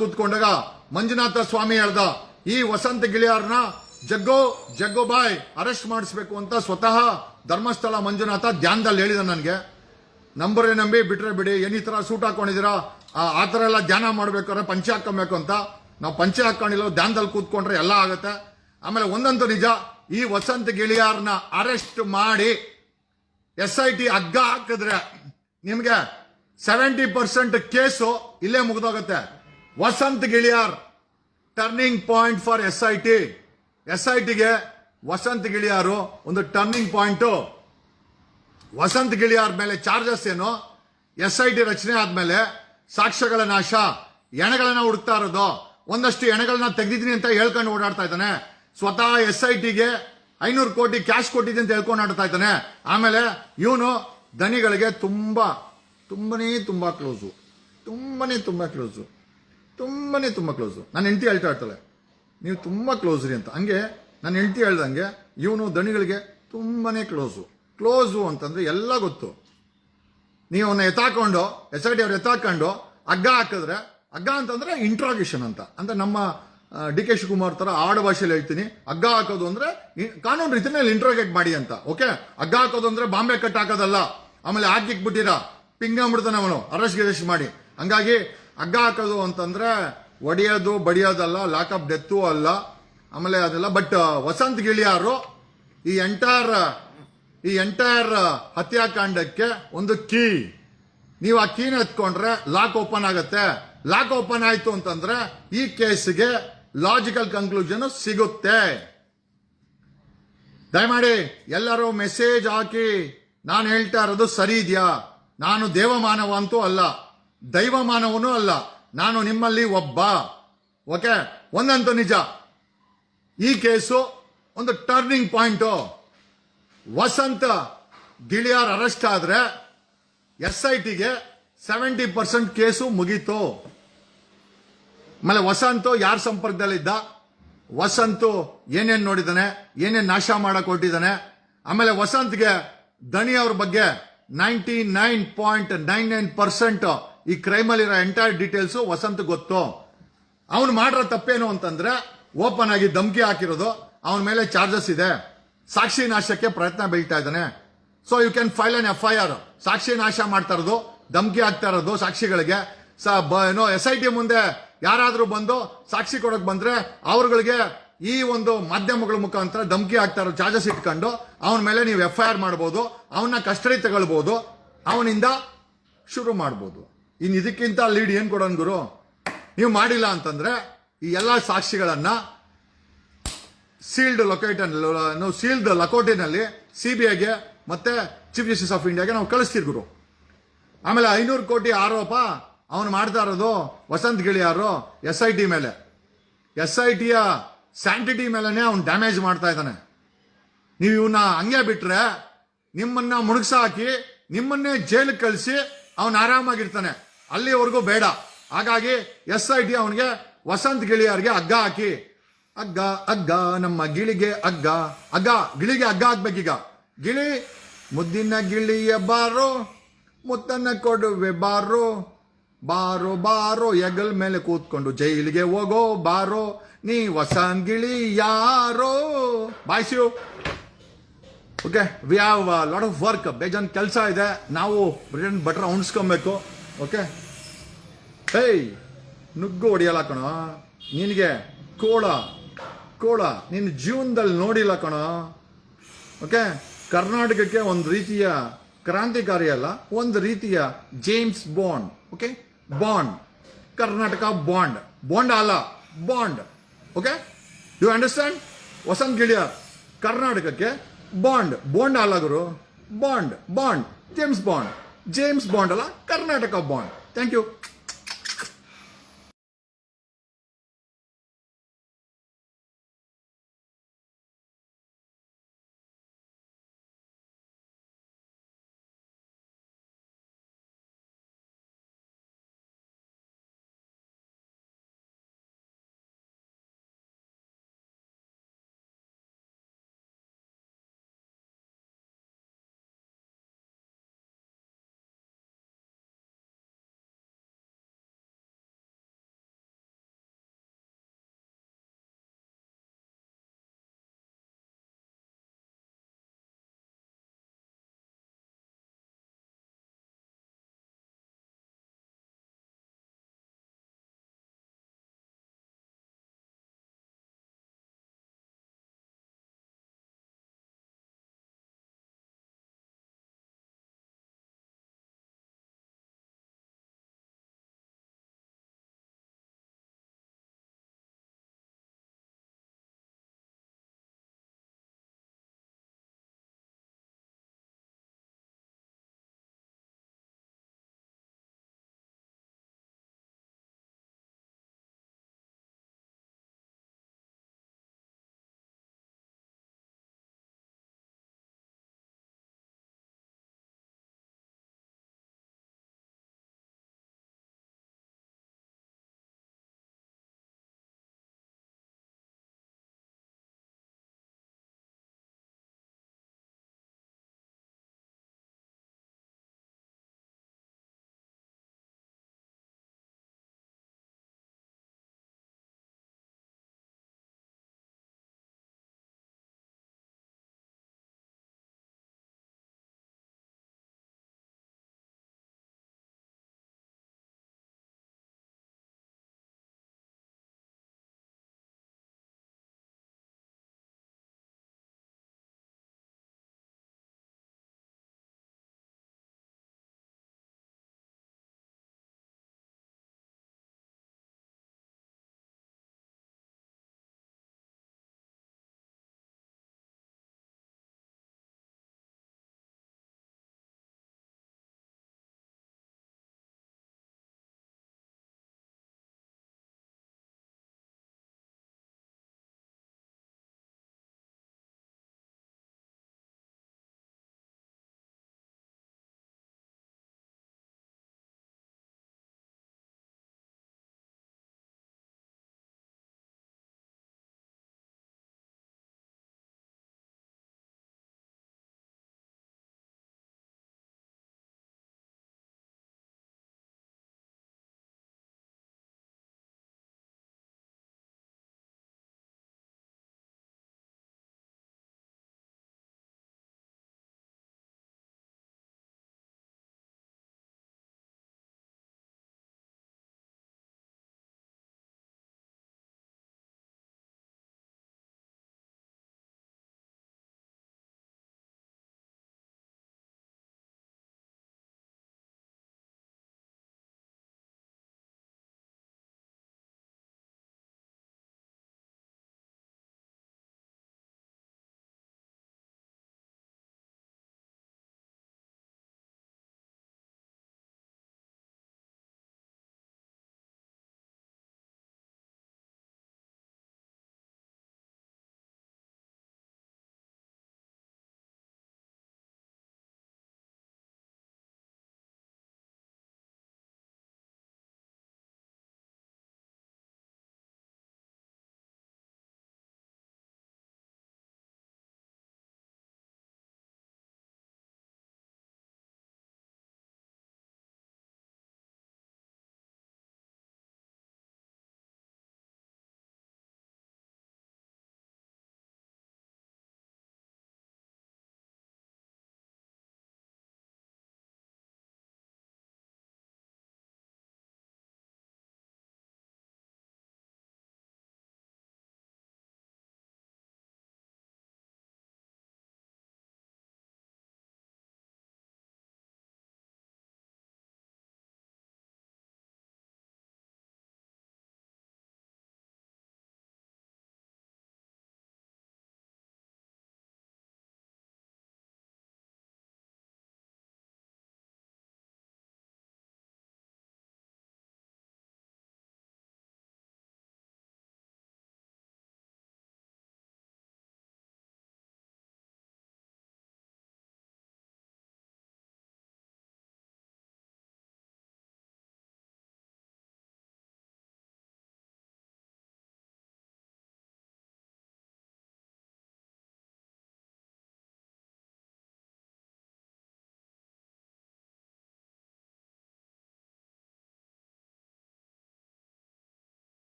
ಕೂತ್ಕೊಂಡಾಗ ಮಂಜುನಾಥ ಸ್ವಾಮಿ ಹೇಳ್ದ, ಈ ವಸಂತ ಗಿಳಿಯಾರ್ನ ಜಗ್ಗೋಬಾಯ್ ಅರೆಸ್ಟ್ ಮಾಡಿಸ್ಬೇಕು ಅಂತ ಸ್ವತಃ ಧರ್ಮಸ್ಥಳ ಮಂಜುನಾಥ ಧ್ಯಾನದಲ್ಲಿ ಹೇಳಿದ. ನನಗೆ ನಂಬರೇ ನಂಬಿ ಬಿಟ್ರೆ ಬಿಡಿ, ಏನ್ ಈ ತರ ಸೂಟ್ ಹಾಕೊಂಡಿದ್ದೀರಾ, ಆ ತರ ಎಲ್ಲ ಧ್ಯಾನ ಮಾಡ್ಬೇಕಾದ್ರೆ ಪಂಚೆ ಹಾಕೊಬೇಕು ಅಂತ. ನಾವು ಪಂಚೆ ಹಾಕೊಂಡಿಲ್ಲ, ಧ್ಯಾನದಲ್ಲಿ ಕೂತ್ಕೊಂಡ್ರೆ ಎಲ್ಲ ಆಗತ್ತೆ. ಆಮೇಲೆ ಒಂದಂತೂ ನಿಜ, ಈ ವಸಂತ ಗಿಳಿಯಾರ್ನ ಅರೆಸ್ಟ್ ಮಾಡಿ SIT ಹಗ್ಗ ಹಾಕಿದ್ರೆ ನಿಮ್ಗೆ 70% ಕೇಸು ಇಲ್ಲೇ ಮುಗಿದೋಗುತ್ತೆ. ವಸಂತ ಗಿಳಿಯಾರ್ ಟರ್ನಿಂಗ್ ಪಾಯಿಂಟ್ ಫಾರ್ SITಗೆ ವಸಂತ ಗಿಳಿಯಾರು ಒಂದು ಟರ್ನಿಂಗ್ ಪಾಯಿಂಟ್. ವಸಂತ ಗಿಳಿಯಾರ್ ಮೇಲೆ ಚಾರ್ಜಸ್ ಏನು, SIT ರಚನೆ ಆದ್ಮೇಲೆ ಸಾಕ್ಷ್ಯಗಳ ನಾಶ, ಎಣೆಗಳನ್ನ ಹುಡುಕ್ತಾ ಇರೋದು, ಒಂದಷ್ಟು ಎಣೆಗಳನ್ನ ತೆಗೆದಿದ್ದೀನಿ ಅಂತ ಹೇಳ್ಕೊಂಡು ಓಡಾಡ್ತಾ ಇದ್ದಾನೆ. ಸ್ವತಃ SITಗೆ 500 ಕೋಟಿ ಕ್ಯಾಶ್ ಕೊಟ್ಟಿದೆ ಅಂತ ಹೇಳ್ಕೊಂಡು ಆಡ್ತಾ ಇದ್ದಾನೆ. ಆಮೇಲೆ ಇವನು ದನಿಗಳಿಗೆ ತುಂಬಾ ಕ್ಲೋಸು. ನನ್ನ ಹೆಂಡತಿ ಹೇಳ್ತಾ ಇರ್ತಾಳೆ, ನೀವು ತುಂಬಾ ಕ್ಲೋಸ್ ರೀ ಅಂತ. ಹಂಗೆ ನನ್ನ ಹೆಂಡತಿ ಹೇಳ್ದಂಗೆ ಇವನು ದಣಿಗಳಿಗೆ ತುಂಬಾನೇ ಕ್ಲೋಸು ಅಂತಂದ್ರೆ ಎಲ್ಲ ಗೊತ್ತು. ನೀವು ಅವನ್ನ ಎತ್ತಾಕೊಂಡು SIT ಅವ್ರು ಎತ್ತಾಕೊಂಡು ಹಗ್ಗ ಹಾಕಿದ್ರೆ, ಹಗ್ಗ ಅಂತಂದ್ರೆ ಇಂಟ್ರಾಗೇಷನ್ ಅಂತ. ಅಂದ್ರೆ ನಮ್ಮ DK ಶಿವಕುಮಾರ್ ತರ ಆಡು ಭಾಷೆಯಲ್ಲಿ ಹೇಳ್ತೀನಿ, ಹಗ್ಗ ಹಾಕೋದು ಅಂದ್ರೆ ಕಾನೂನು ರೀತಿಯಲ್ಲಿ ಇಂಟ್ರೋಗೇಟ್ ಮಾಡಿ ಅಂತ. ಓಕೆ, ಹಗ್ಗ ಹಾಕೋದು ಅಂದ್ರೆ ಬಾಂಬೆ ಕಟ್ ಹಾಕೋದಲ್ಲ. ಆಮೇಲೆ ಹಾಕಿಕ್ಬಿಟ್ಟಿರ ಪಿಂಗಾಂಬಿಡ್ತಾನೆ ಅವನು ಅರೆಸ್ಟ್ ಮಾಡಿ. ಹಂಗಾಗಿ ಹಗ್ಗ ಹಾಕೋದು ಅಂತಂದ್ರೆ ಒಡೆಯೋದು ಬಡಿಯೋದಲ್ಲ, ಲಾಕಪ್ ಡೆತ್ತು ಅಲ್ಲ, ಆಮೇಲೆ ಅದೆಲ್ಲ. ಬಟ್ ವಸಂತ ಗಿಳಿಯಾರು ಈ ಎಂಟೈರ್ ಹತ್ಯಾಕಾಂಡಕ್ಕೆ ಒಂದು ಕೀ. ನೀವು ಆ ಕೀನ ಎತ್ಕೊಂಡ್ರೆ ಲಾಕ್ ಓಪನ್ ಆಗತ್ತೆ. ಲಾಕ್ ಓಪನ್ ಆಯ್ತು ಅಂತಂದ್ರೆ ಈ ಕೇಸ್ಗೆ ಲಾಜಿಕಲ್ ಕನ್ಕ್ಲೂಷನ್ ಸಿಗುತ್ತೆ. ದಯಮಾಡಿ ಎಲ್ಲರೂ ಮೆಸೇಜ್ ಹಾಕಿ, ನಾನು ಹೇಳ್ತಾ ಇರೋದು ಸರಿ ಇದೆಯಾ? ನಾನು ದೇವಮಾನವ ಅಂತೂ ಅಲ್ಲ, ದೈವಮಾನವನೂ ಅಲ್ಲ, ನಾನು ನಿಮ್ಮಲ್ಲಿ ಒಬ್ಬ. ಓಕೆ, ಒಂದಂತೂ ನಿಜ, ಈ ಕೇಸು ಒಂದು ಟರ್ನಿಂಗ್ ಪಾಯಿಂಟ್. ವಸಂತ ಗಿಳಿಯಾರ್ ಅರೆಸ್ಟ್ ಆದ್ರೆ SITಗೆ 70% ಕೇಸು ಮುಗೀತು. ಆಮೇಲೆ ವಸಂತ ಯಾರ ಸಂಪರ್ಕದಲ್ಲಿದ್ದ, ವಸಂತ ಏನೇನ್ ನೋಡಿದಾನೆ, ಏನೇನ್ ನಾಶ ಮಾಡಕ್ ಹೊರಟಿದ್ದಾನೆ. ಆಮೇಲೆ ವಸಂತ್ಗೆ ದಣಿ ಅವ್ರ ಬಗ್ಗೆ 99.99% ಈ ಕ್ರೈಮಲ್ಲಿರೋ ಎಂಟೈರ್ ಡೀಟೇಲ್ಸ್ ವಸಂತ್ ಗೊತ್ತು. ಅವನು ಮಾಡಿರೋ ತಪ್ಪೇನು ಅಂತಂದ್ರೆ ಓಪನ್ ಆಗಿ ಧಮಕಿ ಹಾಕಿರೋದು, ಅವನ ಮೇಲೆ ಚಾರ್ಜಸ್ ಇದೆ, ಸಾಕ್ಷಿ ನಾಶಕ್ಕೆ ಪ್ರಯತ್ನ ಬೀಳ್ತಾ ಇದ್ದಾನೆ. So you can file on FIR. ಸಾಕ್ಷಿ ನಾಶ ಮಾಡ್ತಾ ಇರೋದು, ಧಮಕಿ ಹಾಕ್ತಾ ಇರೋದು ಸಾಕ್ಷಿಗಳಿಗೆ. SIT ಮುಂದೆ ಯಾರಾದ್ರೂ ಬಂದು ಸಾಕ್ಷಿ ಕೊಡಕ್ ಬಂದ್ರೆ ಅವ್ರಗಳಿಗೆ ಈ ಒಂದು ಮಾಧ್ಯಮಗಳ ಮುಖಾಂತರ ಧಮಕಿ ಹಾಕ್ತಾ ಇರೋ ಚಾರ್ಜಸ್ ಇಟ್ಕೊಂಡು ಅವನ ಮೇಲೆ ನೀವು FIR ಮಾಡಬಹುದು, ಅವನ್ನ ಕಸ್ಟಡಿ ತಗೊಳ್ಬಹುದು, ಅವನಿಂದ ಶುರು ಮಾಡಬಹುದು. ಇನ್ ಇದಕ್ಕಿಂತ ಲೀಡ್ ಏನ್ ಕೊಡೋನ್ ಗುರು? ನೀವು ಮಾಡಿಲ್ಲ ಅಂತಂದ್ರೆ ಈ ಎಲ್ಲಾ ಸಾಕ್ಷಿಗಳನ್ನ ಸೀಲ್ಡ್ ಲಕೋಟಿನಲ್ಲಿ CBIಗೆ ಮತ್ತೆ ಚೀಫ್ ಜಸ್ಟಿಸ್ ಆಫ್ ಇಂಡಿಯಾಗೆ ನಾವು ಕಳಿಸ್ತೀವಿ ಗುರು. ಆಮೇಲೆ 500 ಕೋಟಿ ಆರೋಪ ಅವನು ಮಾಡ್ತಾ ಇರೋದು ವಸಂತ ಗಿಳಿಯಾರು SIT ಮೇಲೆ, SITಯ ಸ್ಯಾಂಟಿಟಿ ಮೇಲೆನೆ ಅವನು ಡ್ಯಾಮೇಜ್ ಮಾಡ್ತಾ ಇದ್ದಾನೆ. ನೀವು ಇವನ್ನ ಹಂಗೆ ಬಿಟ್ರೆ ನಿಮ್ಮನ್ನ ಮುಳುಗ್ಸಾಕಿ ನಿಮ್ಮನ್ನೇ ಜೈಲಿಗೆ ಕಳಿಸಿ ಅವನು ಆರಾಮಾಗಿರ್ತಾನೆ. ಅಲ್ಲಿವರೆಗೂ ಬೇಡ. ಹಾಗಾಗಿ SIT ಅವನಿಗೆ ವಸಂತ ಗಿಳಿಯಾರ್ಗೆ ಹಗ್ಗ ಹಾಕಿ, ಹಗ್ಗ ನಮ್ಮ ಗಿಳಿಗೆ ಹಗ್ಗ ಹಾಕ್ಬೇಕೀಗ. ಗಿಳಿ ಮುದ್ದಿನ ಗಿಳಿಯ ಬಾರೋ, ಮುತ್ತನ್ನ ಕೊಡುವೆ ಬಾರೋ, ಬಾರೋ ಹೆಗಲ್ ಮೇಲೆ ಕೂತ್ಕೊಂಡು ಜೈಲಿಗೆ ಹೋಗೋ ಬಾರೋ, ನೀ ವಸಂತ ಗಿಳಿ ಯಾರೋ. ಬಾಯ್ಸಿಯು. Okay, we have lot of work. ಬೇಜಾನ್ ಕೆಲಸ ಇದೆ. ನಾವು ಬ್ರೆಡ್ ಬಟರ್ ಉಣಿಸ್ಕೊಬೇಕು. ಓಕೆ, ಹೇಯ್ ನುಗ್ಗು ಹೊಡಿಯಲ್ಲ ಕಣೋ ನಿನಗೆ. ಕೋಳ ನಿನ್ನ ಜೀವನದಲ್ಲಿ ನೋಡಿಲ್ಲ ಕಣೋ. ಓಕೆ, ಕರ್ನಾಟಕಕ್ಕೆ ಒಂದು ರೀತಿಯ ಕ್ರಾಂತಿಕಾರಿ ಅಲ್ಲ, ಒಂದು ರೀತಿಯ James Bond. Okay, Bond. Karnataka Bond ಅಲ್ಲ, Bond. Okay, you understand? Vasanth Giliyar ಕರ್ನಾಟಕಕ್ಕೆ ಬಾಂಡ್ ಅಲ್ಲ ಗುರು, ಬಾಂಡ್. ಜೇಮ್ಸ್ ಬಾಂಡ್ ಅಲ್ಲ, ಕರ್ನಾಟಕ ಬಾಂಡ್. Thank you.